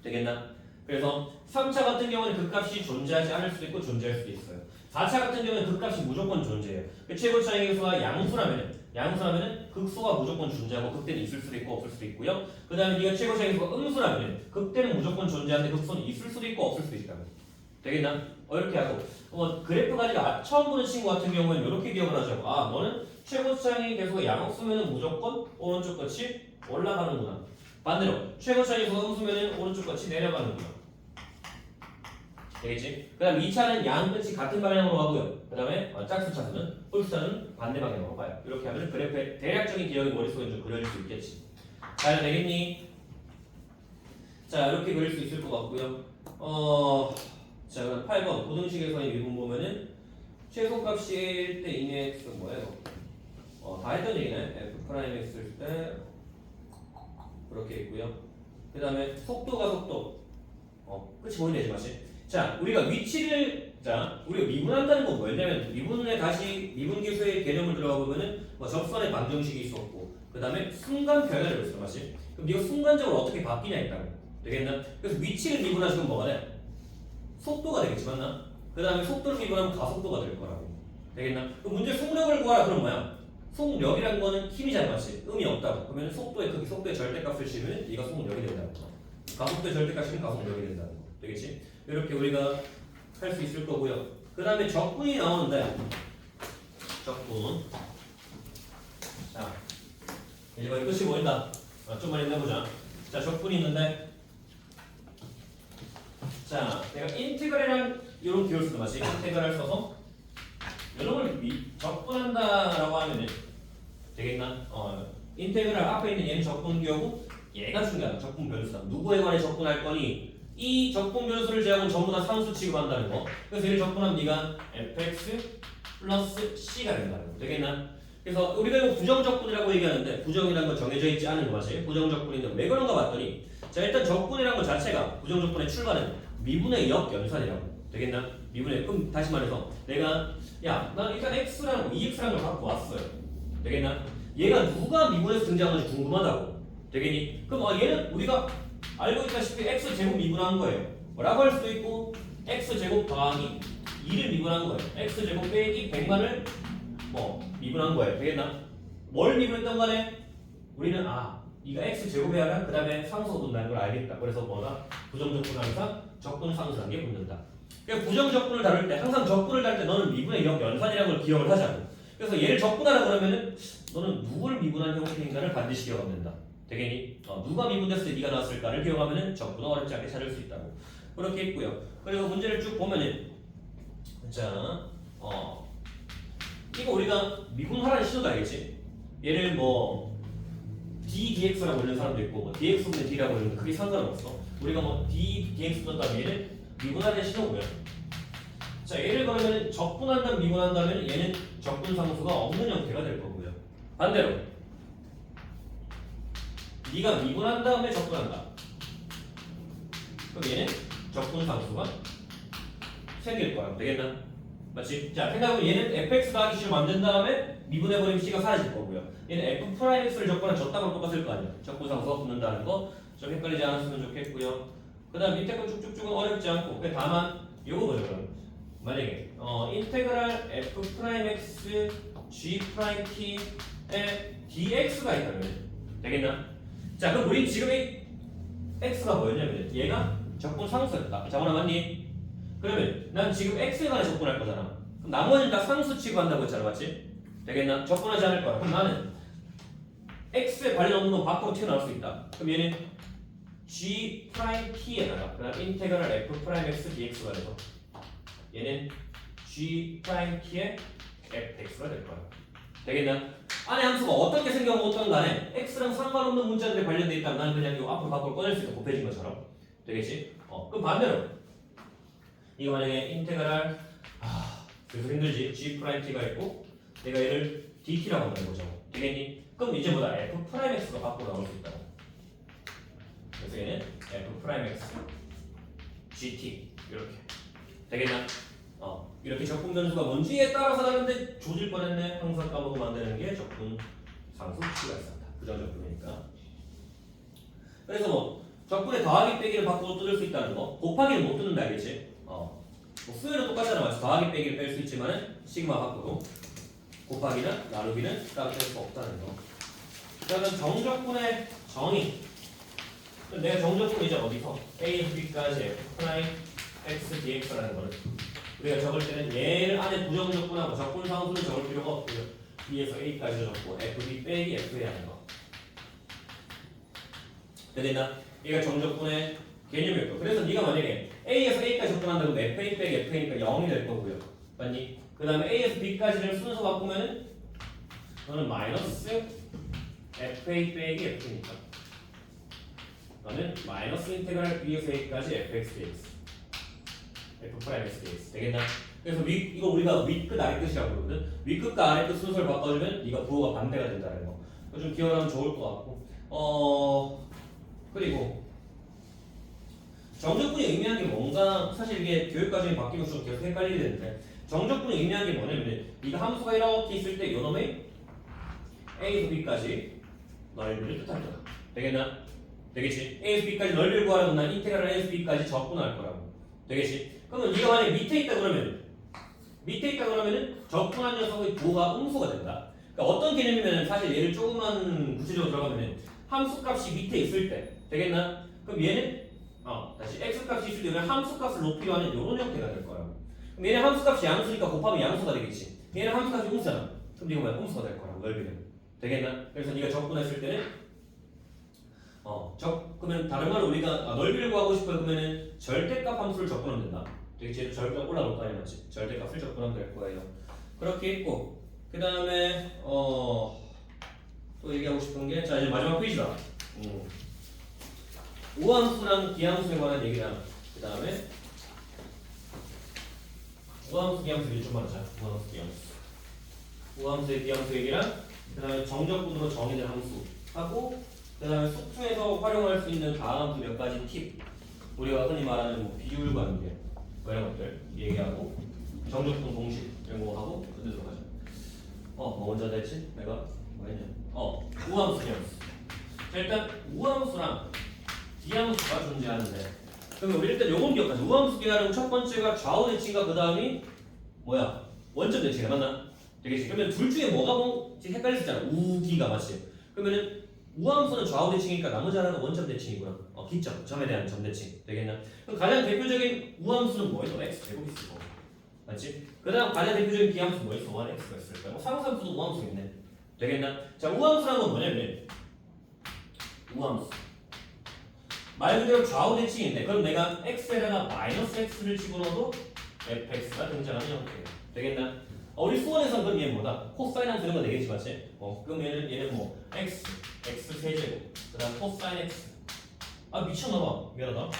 되겠나? 그래서 3차 같은 경우는 극값이 존재하지 않을 수도 있고 존재할 수도 있어요 4차 같은 경우는 극값이 무조건 존재해요 그 최고차의 개수가 양수라면은 극소가 무조건 존재하고 극대는 있을 수도 있고 없을 수도 있고요 그 다음에 네가 최고차의 개수가 음수라면 극대는 무조건 존재하는데 극소는 있을 수도 있고 없을 수도 있다고 되겠나? 이렇게 하고 그래프 가지고 처음 보는 친구 같은 경우는 이렇게 기억을 하자고 너는 최고차의 개수가 양수면은 무조건 오른쪽 끝이 올라가는구나 반대로 최고차에서 음수면은 오른쪽 끝이 내려가는 거야. 되겠지? 그 다음 2차는 양 끝이 같은 방향으로 가고요. 그 다음에 짝수 차수는 홀수차는 반대 방향으로 가요. 이렇게 하면 그래프의 대략적인 기억이 머릿속에 좀 그려질 수 있겠지. 잘 되겠니? 자 이렇게 그릴 수 있을 것 같고요. 자 그럼 8번 고등식에서의 미분 보면은 최소값이 A일 때 인의 x는 뭐예요? 다 했던 얘기네. f 프라임 x일 때 그렇게 있고요. 그 다음에 속도가 속도. 끝이 보이네 마시. 자 우리가 위치를 우리가 미분한다는 건 뭐였냐면 미분에 다시 미분 기수의 개념을 들어가 보면은 접선의 방정식이 있었고 그 다음에 순간 변화를 했어 마시. 그럼 이거 순간적으로 어떻게 바뀌냐 했다고. 되겠나? 그래서 위치를 미분하시면 뭐가 돼? 속도가 되겠지 맞나? 그 다음에 속도를 미분하면 가속도가 될 거라고. 되겠나? 그럼 문제 속력을 구하라 그럼 뭐야? 속력이란 거는 힘이잖아 맞지? 음이 없다고. 그러면 속도의 크기, 속도의 절대값을 씌우면 이가 속력이 된다는 거. 가속도의 절대값이면 가속력이 된다는 거. 되겠지? 이렇게 우리가 할 수 있을 거고요. 그 다음에 적분이 나오는데 적분. 자 이제 끝이 보인다. 좀만 힘내보자. 자 적분이 있는데 자 내가 인테그랄이랑 이런 기호를 쓰는 거지. 인테그랄 써서 이런 걸 적분한다라고 하면은 되겠나? 인테그랄 앞에 있는 얘는 적분 기호고 얘가 중요하다. 적분 변수다. 누구에 관해 적분할 거니? 이 적분 변수를 제하고는 전부 다 상수 취급한다는 거. 그래서 얘를 적분하면 네가 fx 플러스 c가 된다는 거. 되겠나? 그래서 우리가 이거 부정적분이라고 얘기하는데 부정이라는 건 정해져 있지 않은 거 맞아요? 부정적분인데 왜 그런가 봤더니 자 일단 적분이라는 것 자체가 부정적분의 출발은 미분의 역연산이라고. 되겠나? 미분의 그럼 다시 말해서 내가 난 일단 x랑 2x라는 걸 갖고 왔어요. 되겠나? 얘가 누가 미분에서 등장하는지 궁금하다고. 되겠니? 그럼 얘는 우리가 알고 있다시피 x제곱 미분한 거예요. 라고 할 수도 있고 x제곱 더하기 2를 미분한 거예요. x제곱 빼기 100만을 미분한 거예요. 되겠나? 뭘 미분했던 간에 우리는 이가 x제곱이 아니라 그 다음에 상수가 붙는다는 걸 알겠다. 그래서 뭐다? 부정적분은 항상 적분 상수라는 게 붙는다. 그러니까 부정적분을 다룰 때 항상 적분을 다룰 때 너는 미분의 역연산이라는 걸 기억을 하자고. 그래서 얘를 적분하라 그러면은 너는 누굴 미분한 형태인가를 반드시 기억하면 된다. 되겠니? 누가 미분됐을 때 네가 나왔을까를 기억하면은 적분은 어렵지 않게 찾을 수 있다고. 그렇게 있고요. 그리고 문제를 쭉 보면은 이거 우리가 미분하라는 신호도 알겠지? 얘를 d dx라고 부르는 사람도 있고 dx분의 d라고 부르는 크게 상관없어. 우리가 d dx 썼다면 얘는 미분하라는 신호고요. 자 얘를 그러면 적분한다면 미분한다면 얘는 적분상수가 없는 형태가 될 거고요. 반대로 네가 미분한 다음에 적분한다. 그럼 얘는 적분상수가 생길 거야. 되겠나? 맞지? 자 생각해보면 얘는 fx 더하기 c로 만든 다음에 미분해버리면 c가 사라질 거고요. 얘는 f 프라임 x를 적분한 저땅으로 똑같을 거 아니야. 적분상수가 붙는다는 거 좀 헷갈리지 않았으면 좋겠고요. 그 다음 밑에 거 쭉쭉쭉은 어렵지 않고 다만 요거 보죠 그럼. 만약에 인테그랄 f 프라임 x g 프라임 t의 dx가 있다면 되겠나? 자 그럼 우리 지금 이 x가 뭐였냐면 얘가 적분 상수였다. 자문아 맞니? 그러면 난 지금 x에 관해 적분할 거잖아. 그럼 나머지는 다 상수 취급한다고 했잖아 맞지? 되겠나? 적분하지 않을 거야. 그럼 나는 x에 관련 없는 건 밖으로 튀어나올 수 있다. 그럼 얘는 g 프라임 t에다가 그 다음 인테그랄 f 프라임 x dx가 돼서 얘는 g 프라임 t의 fx가 될 거야. 되겠나? 안에 함수가 어떻게 생겨먹었던 간에 x랑 상관없는 문자들에 관련돼 있다면 나는 그냥 이거 앞으로 밖으로 꺼낼 수 있다. 곱해진 것처럼. 되겠지? 그럼 반대로 이거 만약에 인테그랄 그래서 힘들지. g 프라임 t가 있고 내가 얘를 dt라고 한다는 거죠. 되겠니? 그럼 이제 뭐다? f 프라임 x가 밖으로 나올 수 있다. 그래서 얘는 f 프라임 x gt 이렇게 되겠나? 이렇게 적분 변수가 뭔지에 따라서 다른데 조질 뻔했네. 항상 까먹으면 안 되는 게 적분 상수 C가 있었다. 부정적분이니까. 그래서 적분의 더하기 빼기를 밖으로 뜯을 수 있다는 거. 곱하기는 못 뜯는다 알겠지? 수열은 똑같잖아. 맞지? 더하기 빼기를 뺄 수 있지만 시그마 밖으로 곱하기나 나누기는 따로 뺄 수 없다는 거. 그러면 정적분의 정의. 내가 정적분 이제 어디서 a, b까지 f 프라임 x dx라는 거를 우리가 적을 때는 얘를 안에 부정적분하고 적분상수를 적을 필요가 없고요. B에서 A까지 적고 FB 빼기 FA 하는 거. 되겠나? 얘가 정적분의 개념이었고 그래서 네가 만약에 A에서 A까지 접근한다고 FA 빼기 FA니까 0이 될 거고요. 맞니? 그 다음에 A에서 B까지를 순서 바꾸면은 너는 마이너스 FA 빼기 F니까 너는 마이너스 인테그랄 B에서 A까지 fx dx f 프라임 x dx 되겠나? 그래서 이거 우리가 윗끝 아래끝이라고 그러거든. 윗끝과 아래끝 순서를 바꿔주면 네가 부호가 반대가 된다는 거. 좀 기억하면 좋을 것 같고 그리고 정적분이 의미하는 게 뭔가 사실 이게 교육 과정이 바뀌면서 계속 헷갈리게 되는데 정적분이 의미하는 게 뭐냐면 네가 함수가 이렇게 있을 때 요놈의 A에서 B까지 넓이를 뜻합니다. 되겠나? 되겠지? A에서 B까지 넓이를 구하라면 난 인테그랄 A에서 B까지 적분할 거라고. 되겠지? 그러면 네가 만약에 밑에 있다 그러면은 적분한 녀석의 부호가 음수가 된다. 그러니까 어떤 개념이면 사실 얘를 조금만 구체적으로 들어가면은 함수값이 밑에 있을 때 되겠나? 그럼 얘는 다시 x값이 있을 때 얘는 함수값을 높이려 하는 이런 형태가 될 거라고. 그럼 얘는 함수값이 양수니까 곱하면 양수가 되겠지. 얘는 함수값이 음수잖아. 그럼 네가 뭐야? 음수가 될 거라고 넓이는. 되겠나? 그래서 네가 적분했을 때는 그러면 다른 말로 우리가 넓이를 구하고 싶어요. 그러면은 절대값 함수를 적분하면 된다. 되게 절대값 올라올 거 아니야, 맞지? 절대값을 적분하면 될 거예요. 그렇게 있고 그 다음에 또 얘기하고 싶은 게 자 이제 마지막 페이지다. 우함수랑 기함수에 관한 얘기랑 그 다음에 우함수 기함수 얘기 좀 하자. 우함수의 기함수 얘기랑 그 다음에 정적분으로 정의된 함수 하고 그 다음에 속초에서 활용할 수 있는 다음 몇 가지 팁 우리가 흔히 말하는 뭐 비율 관계 뭐 이런 것들 얘기하고 정적분 공식 이런 거 하고 그때 들어가자. 뭐 먼저 됐지? 내가 뭐 했냐? 우함수 기함수. 자 일단 우함수랑 기함수가 존재하는데 그러면 우리 일단 요건 기억하자. 우함수 기하는 첫 번째가 좌우 대칭과 그 다음이 뭐야? 원점 대칭이야 맞나? 되겠지? 그러면 둘 중에 뭐가 뭔지 헷갈릴 수 있잖아. 우기가 맞지? 그러면은 우함수는 좌우 대칭이니까 나머지 하나는 원점 대칭이구나. 기점, 점에 대한 점 대칭 되겠나? 그럼 가장 대표적인 우함수는 뭐예요? x 제곱이 있을 거고, 맞지? 그다음 가장 대표적인 기함수 뭐였어? 1x가 있을까? 상수함수도 우함수 있네. 되겠나? 자, 우함수라는 건 뭐냐면 우함수 말 그대로 좌우 대칭인데 그럼 내가 x에다가 마이너스 x를 집어넣어도 fx가 등장하는 형태예요. 되겠나? 우리 수원에서는 그럼 얘는 뭐다? 코사인 함수 이런 거 되겠지 맞지? 그럼 얘는 뭐 x 세제곱 그 다음 코사인 x 미쳤나봐 미안하다.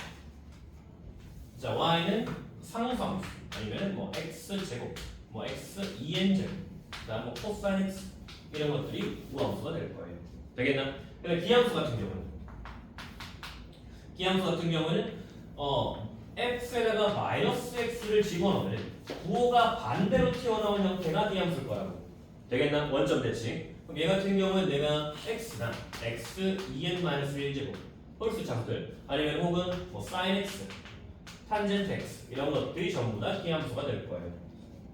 자 y는 상수함수 아니면 뭐 x 제곱 뭐 x 2n 제곱 그 다음 뭐 코사인 x 이런 것들이 우함수가 될 거예요. 되겠나? 근데 기함수 같은 경우는 x에다가 마이너스 x를 집어넣으면 부호가 반대로 튀어나온 형태가 기함수일 거라고. 되겠나? 원점 대칭. 그럼 얘 같은 경우는 내가 x나 x 2n-1제곱 홀수 장들 아니면 혹은 뭐 sin x, 탄젠트 x 이런 것들이 전부 다 기함수가 될 거예요.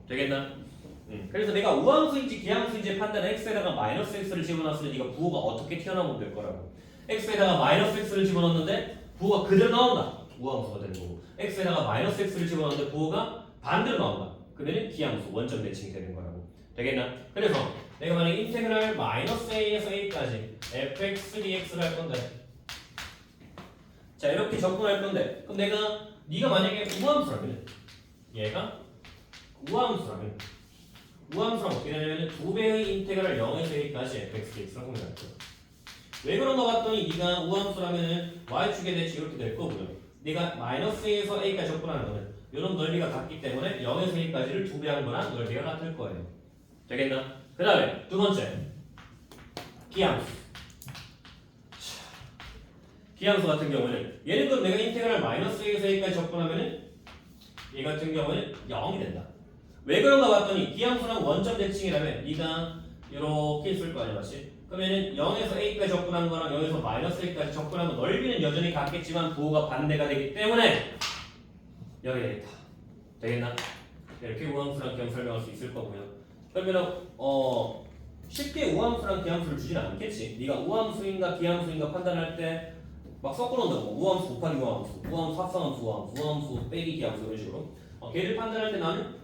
되겠나? 그래서 내가 우함수인지 기함수인지 판단은 x에다가 마이너스 x를 집어넣었으면 네가 부호가 어떻게 튀어나오면 될 거라고. x에다가 마이너스 x를 집어넣었는데 부호가 그대로 나온다. 우함수가 되는 거고. x에다가 마이너스 x를 집어넣었는데 부호가 반대로 나온다. 그러면 기함수 원점 대칭이 되는 거라고. 되겠나? 그래서 내가 만약에 인테그랄 마이너스 a에서 a까지 fx dx를 할 건데 자 이렇게 접근할 건데 그럼 네가 만약에 우함수라면 얘가 우함수라면 어떻게 되냐면 2배의 인테그랄 0에서 a까지 fx dx라고 하면 될 거야. 왜 그런가 봤더니 네가 우함수라면 y축의 대칭 이렇게 될 거고요. 네가 마이너스 a에서 a까지 접근하는 거는 이런 넓이가 같기 때문에 0에서 a까지를 2배한 거랑 넓이가 같을 거예요. 되겠나? 그 다음에 두 번째 기함수. 기함수 같은 경우는 얘는 그럼 내가 인테그랄 마이너스 a에서 a까지 접근하면은 얘 같은 경우는 0이 된다. 왜 그런가 봤더니 기함수랑 원점 대칭이라면 네가 이렇게 있을 거 아니야, 맞지? 그러면은 0에서 a까지 접근한 거랑 0에서 마이너스 a까지 접근한 거 넓이는 여전히 같겠지만 부호가 반대가 되기 때문에 여기 되겠다. 되겠나? 이렇게 우함수랑 기함수 설명할 수 있을 거고요. 그러면 쉽게 우함수랑 기함수를 주진 않겠지. 네가 우함수인가 기함수인가 판단할 때 막 섞어놓는다고. 우함수 곱하기 우함수, 우함수 합성함수 우함수, 우함수 빼기 기함수 이런 식으로. 걔를 판단할 때 나는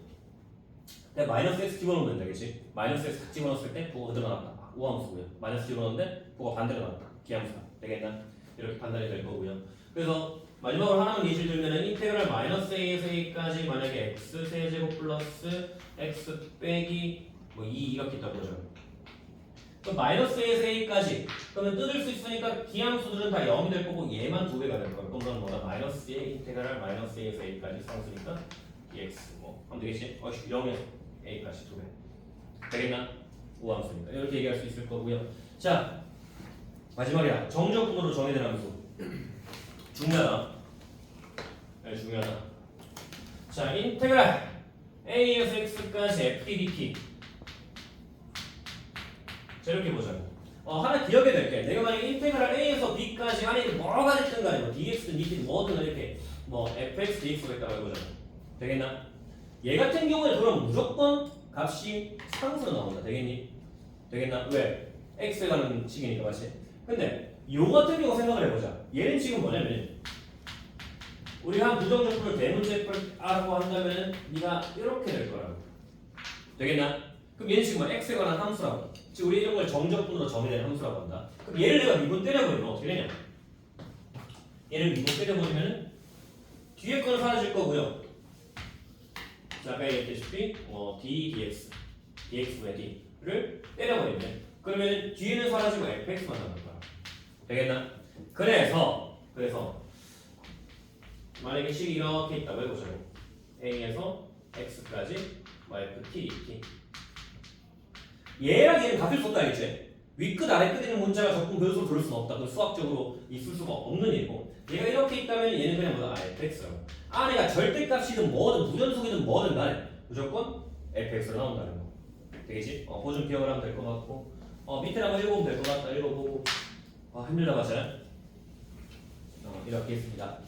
그냥 마이너스 x 집어넣으면 되겠지. 마이너스 x 집어넣었을 때 부호가 그대로 나왔다. 우함수고요. 마이너스 집어넣었는데 부호가 반대로 나왔다. 기함수가 되겠나? 이렇게 판단이 될 거고요. 그래서 마지막으로 하나만 예시를 들면은 인테그랄 마이너스 a에서 a까지 만약에 x 세제곱 플러스 x 빼기 뭐 2 이렇게 있다고 보죠. 그럼 마이너스 a에서 a까지 그러면 뜯을 수 있으니까 기함수들은 다 0이 될 거고 얘만 2배가 될 거예요. 그럼 그건 뭐다? 마이너스 a 인테그랄 마이너스 a에서 a까지 상수니까 dx 뭐 하면 되겠지? 0에서 a까지 2배 되겠나? 우함수니까 이렇게 얘기할 수 있을 거고요. 자 마지막이야. 정적분으로 정의된 함수 중요하다. 네, 중요하다. 자 인테그랄 a에서 x까지 f dt 자 이렇게 보자고. 하나 기억해야 될 게 내가 만약에 인테그랄 a에서 b까지 안에 뭐가 됐든 간에 뭐 dx든 dt든 뭐든 이렇게 뭐 fx dx가 있다고 해보자. 되겠나? 얘 같은 경우에 그럼 무조건 값이 상수로 나온다. 되겠니? 되겠나? 왜? x에 가는 식이니까 맞지? 근데 요 같은 경우 생각을 해보자. 얘는 지금 뭐냐면 우리가 한 부정적분을 대문제라고 한다면 네가 이렇게 될 거라고. 되겠나? 그럼 얘는 지금 뭐 x에 관한 함수라고. 지금 우리 이런 걸 정적분으로 정의된 함수라고 한다. 그럼 얘를 내가 미분 때려버리면 어떻게 되냐? 얘를 미분 때려버리면 뒤에 거는 사라질 거고요. 자, 아까 얘기했다시피 d, dx, dx분의 d를 때려버리면 그러면 뒤에는 사라지고 fx만 남을 거야. 되겠나? 그래서 만약에 식이 이렇게 있다고 해보자고. a에서 x까지 ft, dt 얘랑 얘는 같을 수 없다 알겠지? 윗끝 아래끝 있는 문자가 적분 변수로 들을 수는 없다. 그 수학적으로 있을 수가 없는 일이고 얘가 이렇게 있다면 얘는 그냥 뭐다? fx라고. 얘가 절대값이든 뭐든 부전속이든 뭐든 간에 무조건 fx로 나온다는 거. 되겠지? 그거 좀 기억을 하면 될 것 같고 밑에 한번 읽어보면 될 것 같다. 읽어보고 힘들다 맞아요? 이렇게 있습니다.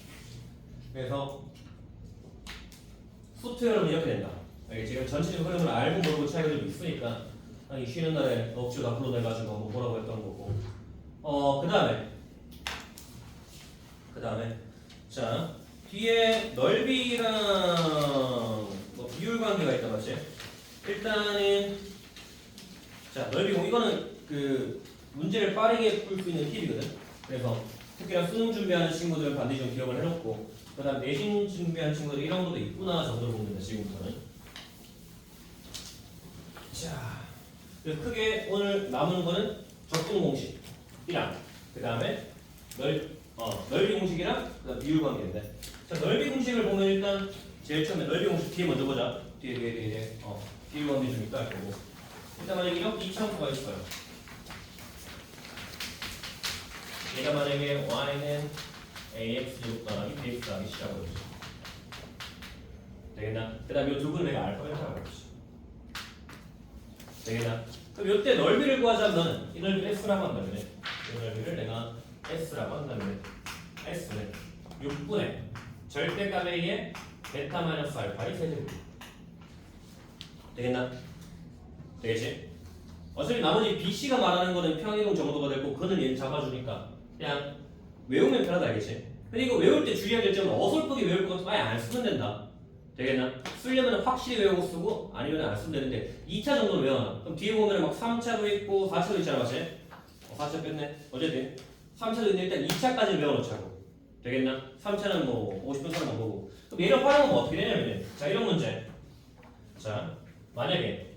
그래서 수투여름은 이렇게 된다. 지금 전체적 흐름을 알고 모르고 차이가 좀 있으니까 아니 쉬는 날에 억지로 다 불러내가지고 뭐 뭐라고 했던 거고 그 다음에 자 뒤에 넓이랑 뭐 비율 관계가 있다 맞지? 일단은 자 넓이고 이거는 그 문제를 빠르게 풀 수 있는 팁이거든. 그래서 특히나 수능 준비하는 친구들은 반드시 좀 기억을 해놓고 그 다음 내신 준비하는 친구들 이런 것도 있구나 정도로 보면 돼 지금부터는. 자 크게 오늘 남은 거는 적분 공식이랑 그 다음에 넓이 공식이랑 그다음 비율 관계인데 자 넓이 공식을 보면 일단 제일 처음에 넓이 공식 뒤에 먼저 보자. 뒤에 비율 관계 좀 있다 할 거고 일단 만약에 이렇게 이차함수가 있어요. 얘가 만약에 y는 ax 더하기 bx 더하기 c라고 해보자. 되겠나? 그 다음 이 두 분은 내가 알파 베타라고 해보자. 되겠나? 그럼 이때 넓이를 구하자면 이 넓이를 s라고 한다면 이 넓이를 내가 s라고 한다면 s는 6분의 절대값 a의 베타 마이너스 알파의 세제곱. 되겠나? 되겠지? 어차피 나머지 bc가 말하는 거는 평이동 정도가 되고 그는 얘는 잡아주니까 그냥 외우면 편하다 알겠지? 근데 이거 외울 때 주의해야 될 점은 어설프게 외울 것 같으면 아예 안 쓰면 된다. 되겠나? 쓰려면 확실히 외우고 쓰고 아니면 안 쓰면 되는데 2차 정도는 외워놔. 그럼 뒤에 보면 막 3차도 있고 4차도 있잖아 맞지? 4차 뺐네. 어쨌든 3차도 있는데 일단 2차까지는 외워놓자고. 되겠나? 3차는 뭐 보고 싶은 사람은 보고. 그럼 얘를 활용하면 어떻게 되냐면 자 이런 문제. 자 만약에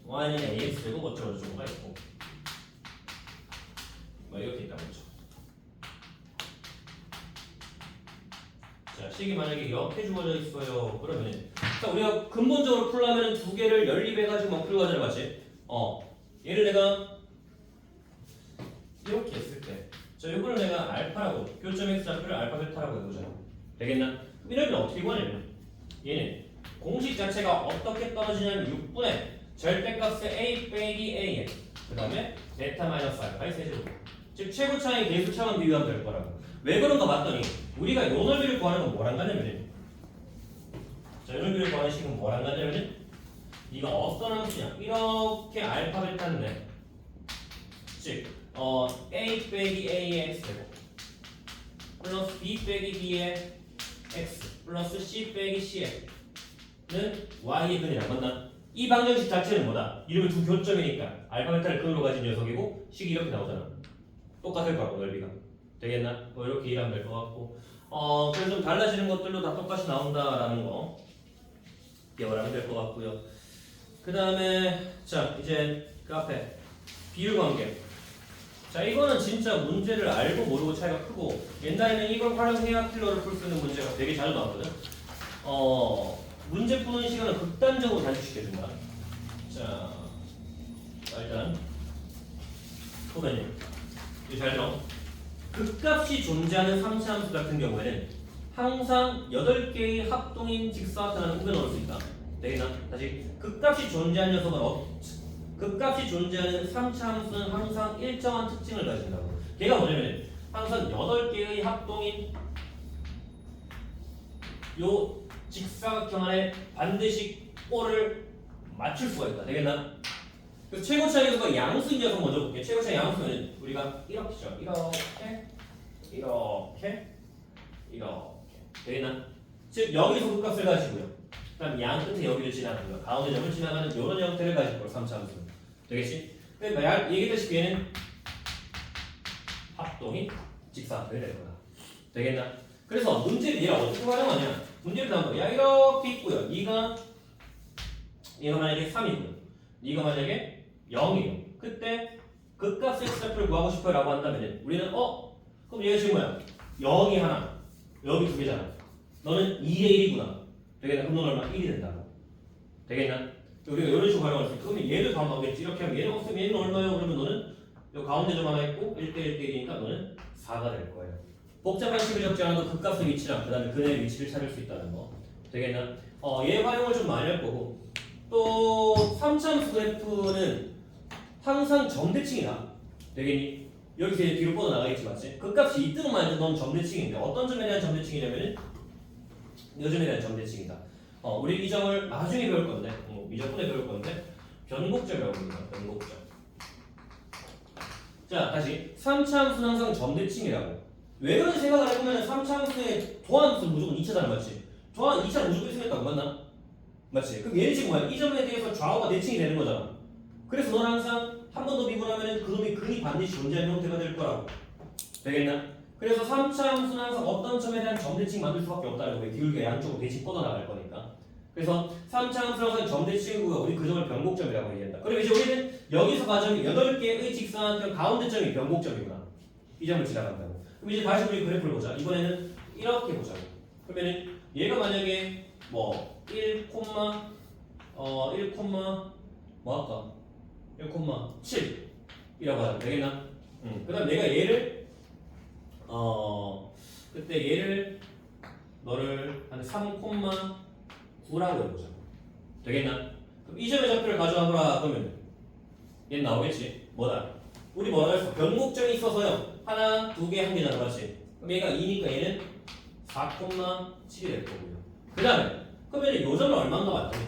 y는 ax 제곱 어쩌고저쩌고가 있고 뭐 이렇게 있다고 했죠. 자 식이 만약에 이렇게 주어져 있어요. 그러면 자 우리가 근본적으로 풀려면 두 개를 연립해가지고 막 풀고 하잖아 맞지? 얘를 내가 이렇게 했을 때 자 이거를 내가 알파라고 교점 x 좌표를 알파 베타라고 해보자. 되겠나? 이러면 어떻게 구하냐면 얘는 공식 자체가 어떻게 떨어지냐면 6분의 절대값의 a 빼기 a에 그 다음에 베타 마이너스 알파의 세제곱 즉 최고차의 계수차만 비교하면 될 거라고. 왜 그런가 봤더니 우리가 요 넓이를 구하는 건 뭐랑 같냐면 자, 요 넓이를 구하는 식은 뭐랑 같냐면 이거 어떤 함수냐 이렇게 알파 베타인데 즉 a 빼기 a의 x제곱 플러스 b 빼기 b의 x 플러스 c 빼기 c는 y의 근이란 맞나? 이 방정식 자체는 뭐다? 이름이 두 교점이니까 알파 베타를 근으로 가진 녀석이고 식이 이렇게 나오잖아. 똑같을 거라고 넓이가. 되겠나? 뭐 이렇게 이해하면 될 것 같고 그래서 좀 달라지는 것들도 다 똑같이 나온다라는 거 기억을 하면 될 것 같고요. 그 다음에 자 이제 그 앞에 비율관계. 자 이거는 진짜 문제를 알고 모르고 차이가 크고 옛날에는 이걸 활용해야 필러를 풀 수 있는 문제가 되게 자주 나왔거든. 문제 푸는 시간을 극단적으로 단축시켜준다. 자 일단 후배님 이거 잘 들어. 극값이 존재하는 3차 함수 같은 경우에는 항상 8개의 합동인 직사각형을 우겨 넣을 수 있다. 되겠나? 다시 극값이 존재하는 녀석은 극값이 존재하는 3차 함수는 항상 일정한 특징을 가진다고. 걔가 뭐냐면 항상 8개의 합동인 요 직사각형 안에 반드시 꼴을 맞출 수가 있다. 되겠나? 그 최고차에서 양수인 녀석 먼저 볼게요. 최고차 양수는 우리가 이렇게죠. 이렇게 되겠나? 즉 여기서 극값을 가지고요. 그다음 양 끝에 여기를 지나가는 거, 가운데 점을 지나가는 이런 형태를 가질 걸 3차 함수는. 되겠지? 그러니까 얘기했다시피 얘는 합동이 직사각형이 될 거다. 되겠나? 그래서 문제를 얘를 어떻게 활용하냐? 문제를 나온 야 이렇게 있고요. 얘가 만약에 3이고요. 얘가 만약에 0이에요. 그때 극값의 x좌표를 구하고 싶어요라고 한다면 우리는 그럼 얘가 지금 뭐야? 0이 하나, 여기 두 개잖아. 너는 2대 1이구나. 되겠나? 그럼 너는 얼마? 1이 된다고. 되겠나? 우리가 이런 식으로 활용할 수 있고 그러면 얘를 바로 나오겠지. 이렇게 하면 얘는 없으면 얘는 얼마예요? 그러면 너는 요 가운데 점 하나 있고 1대 1대 1이니까 너는 4가 될 거예요. 복잡한 식을 적지 않아도 극값의 위치랑 그 다음에 그의 위치를 찾을 수 있다는 거. 되겠나? 얘 활용을 좀 많이 할 거고 또 3차함수 그래프는 항상 점대칭이다. 되겠니? 여기서 이제 뒤로 뻗어나가겠지 맞지? 극값이 이등만 해도 넌 점대칭인데 어떤 점에 대한 점대칭이냐면은 이 점에 대한 점대칭이다. 우리 이 점을 나중에 배울 건데 미적분에 배울 건데 변곡점이라고 합니다. 변곡점. 자 다시 3차 함수는 항상 점대칭이라고. 왜 그런지 생각을 해보면 3차 함수의 도함수는 무조건 2차잖아 맞지? 도함 2차는 무조건 있으니까 맞나? 맞지? 그럼 얘는 지금 뭐야? 이 점에 대해서 좌우가 대칭이 되는 거잖아. 그래서 넌 항상 한 번 더 미분하면 그놈이 근이 반드시 존재하는 형태가 될 거라고. 되겠나? 그래서 3차 함수는 항상 어떤 점에 대한 점대칭 만들 수밖에 없다는 거예요. 기울기가 양쪽으로 대칭 뻗어나갈 거니까. 그래서 3차 함수는 항상 점대칭이고요. 우리 그 점을 변곡점이라고 얘기한다. 그리고 이제 우리는 여기서 가정이 8개의 직사각형 가운데 점이 변곡점이구나. 이 점을 지나간다고. 그럼 이제 다시 우리 그래프를 보자. 이번에는 이렇게 보자고. 그러면은 얘가 만약에 뭐 1, 뭐 할까? 1,7이라고 하면 되겠나? 그 다음 내가 얘를 그때 얘를 너를 한 3,9라고 해보자. 되겠나? 그럼 이 점의 좌표를 가져와보라 그러면 얘는 나오겠지? 뭐다? 우리 뭐라 했어? 변곡점이 있어서요. 하나, 두 개, 한 개잖아 맞지? 그럼 얘가 2니까 얘는 4,7이 될 거고요. 그 다음에 그러면 요 점은 얼마인가 봤더니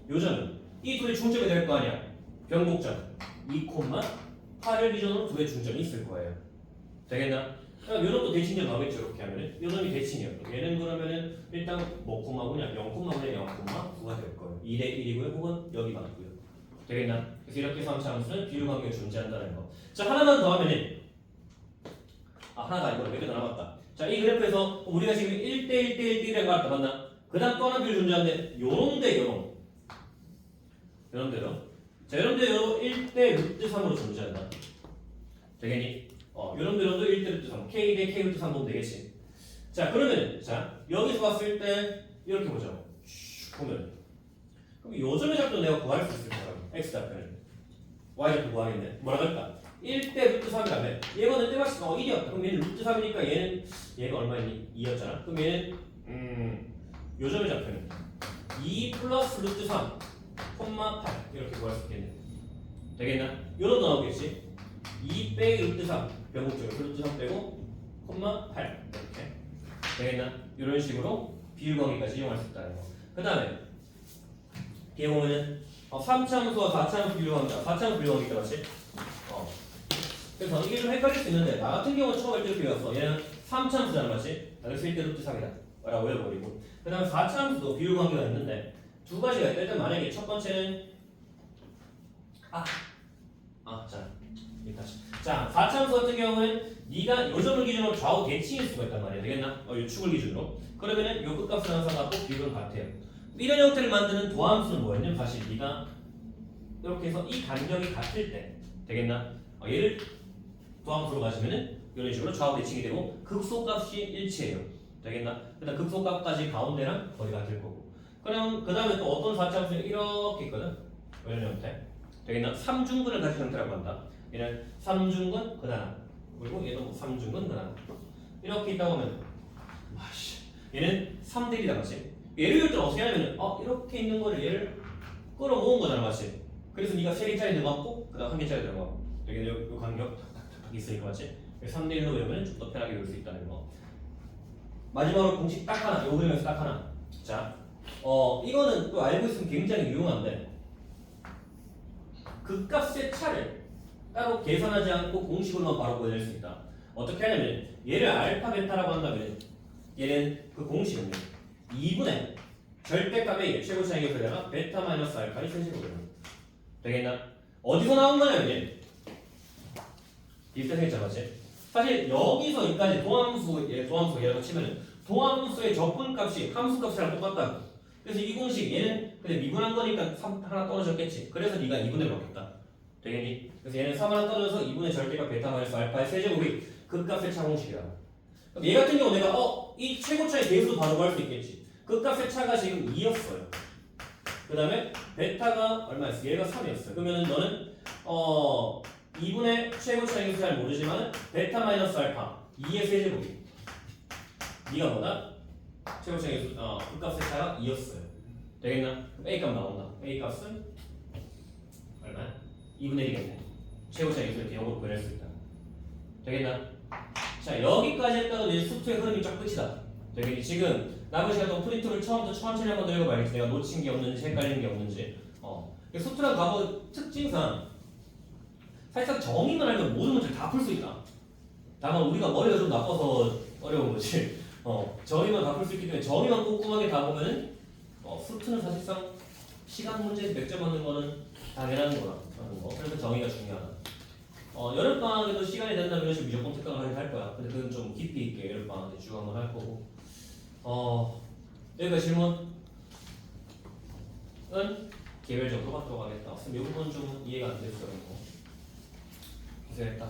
요 점은 이 둘이 중점이 될 거 아니야? 변곡점 2,8을 기준으로 두 개 중점이 있을 거예요. 되겠나? 그럼 요 놈도 대칭점 나오겠죠. 이렇게 하면은 요 놈이 대칭이었고 얘는 그러면은 일단 뭐 콤마구냐 0,9가 될 거예요. 2대 1이고요. 혹은 여기 맞고요. 되겠나? 그래서 이렇게 3차 함수는 비율관계가 존재한다는 거. 자 하나만 더 하면은 하나가 아니고 몇 개 더 남았다. 자 이 그래프에서 우리가 지금 1대 1대 1대 1이라고 할까 맞나? 그 다음 또 하나 비율 존재하는데 요런 데 요런 데로 자 요런 데 요런 1대 루트 3으로 존재한다. 되겠니? 요런 데로도 1대 루트 3 K 대 K 루트 3 보면 되겠지. 자 그러면 자 여기서 봤을 때 이렇게 보자. 보면 그럼 요 점의 좌표 내가 구할 수 있을 거라고. X 좌표는 Y 좌표 구하겠네. 뭐라 그럴까? 1대 루트 3이라면 얘거는 때마침 1이었다. 그럼 얘는 루트 3이니까 얘가 얼마니? 2였잖아. 그럼 얘는 요 점의 좌표는 2 플러스 루트 3 콤마 8 이렇게 구할 수 있겠네. 되겠나? 요런 나오겠지? 2 빼기 루트 3 변곡점 루트 3 빼고 콤마 8 이렇게 되겠나? 이런 식으로 비율관계까지 이용할 수 있다는 거. 그 다음에 뒤에 보면은 3차 함수와 4차 함수 비율관계다. 4차 함수 비율관계다 맞지? 그래서 이게 좀 헷갈릴 수 있는데 나 같은 경우는 처음 할 때 이렇게 배웠어. 얘는 3차 함수잖아 맞지? 그래서 1대 루트 3이다 라고 외워버리고 그 다음에 4차 함수도 비율관계가 있는데 두 가지가 있다. 일단 만약에 첫 번째는 자 자, 4차함수 같은 경우는 네가 요 점을 기준으로 좌우 대칭일 수가 있단 말이야. 되겠나? 요 축을 기준으로. 그러면은 요 끝값은 항상 같고 비율은 같아요. 이런 형태를 만드는 도함수는 뭐였냐면 사실 네가 이렇게 해서 이 간격이 같을 때 되겠나? 얘를 도함수로 가지면은 이런 식으로 좌우 대칭이 되고 극소값이 일치해요. 되겠나? 그다음 극소값까지 가운데랑 거리 같을 거고. 그럼 그 다음에 또 어떤 4차함수는 이렇게 있거든. 이런 형태. 되겠나? 3중근을 가진 형태라고 한다. 얘는 3중근 근하나 그리고 얘도 뭐 3중근 근하나 이렇게 있다 보면 얘는 3대이다 맞지? 얘를 이럴 때는 어떻게 하냐면 이렇게 있는 거를 얘를 끌어모은 거잖아 맞지? 그래서 네가 3개짜리 들어갔고 그 다음 1개짜리 들어가고 여기 요 간격 탁탁탁 있으니까 맞지? 3대1로 외우면 좀 더 편하게 외울 수 있다는 거. 마지막으로 공식 딱 하나, 요 그림에서 딱 하나. 자, 이거는 또 알고 있으면 굉장히 유용한데 그 값의 차를 따로 계산하지 않고 공식으로만 바로 보여낼 수 있다. 어떻게 하냐면 얘를 알파 베타라고 한다면 얘는 그 공식은 2분의 절대값의 최고 차이의 그래가 베타 마이너스 알파의 세제곱이에요. 되겠나? 어디서 나온 거냐면 비슷하게 잡았지? 사실 여기서 여기까지 도함수라고 치면은 도함수의 적분값이 함수값이랑 똑같다. 그래서 이 공식 얘는 근데 미분한 거니까 3 하나 떨어졌겠지. 그래서 네가 2분의로 바뀌었다. 되겠니? 그래서 얘는 3 하나 떨어져서 2분의 절대값 베타 마이너스 알파의 세제곱이 극값의 차공식이다. 그럼 얘 같은 경우 내가 이 최고 차이 대수도 바로 구할 수 있겠지. 극값의 차가 지금 2였어요. 그 다음에 베타가 얼마였어? 얘가 3이었어. 그러면은 너는 2분의 최고 차이는 잘 모르지만 베타 마이너스 알파 2의 세제곱이 네가 뭐다? 최고 차이 극값의 차가 2였어요. 되겠나? A값 나온다. A값은 얼마야? 2분의 1이겠네. 최고 차이 이렇게 역으로 보낼 수 있다. 되겠나? 자 여기까지 했다가 이제 수투의 흐름이 쫙 끝이다. 되겠니? 지금 남은 시간 동안 프린트를 처음부터 천천히 한번 더 읽어봐야겠지. 내가 놓친 게 없는지 헷갈리는 게 없는지. 수투랑 과거 특징상 사실상 정의만 알면 모든 문제를 다 풀 수 있다. 다만 우리가 머리가 좀 나빠서 어려운 거지. 정의만 다 풀 수 있기 때문에 정의만 꼼꼼하게 다 보면은 수투는 사실상 시간 문제 몇 점 맞는 거는 당연한 거라는 거. 그래서 정의가 중요하다. 여름 방학에도 시간이 된다면 이런 식으로 무조건 특강을 할 거야. 근데 그건 좀 깊이 있게 여름 방학 때 쭉 한번 할 거고. 여기가 질문은 개별적으로 하도록 하겠다. 이 부분 좀 이해가 안 됐어요. 고생했다.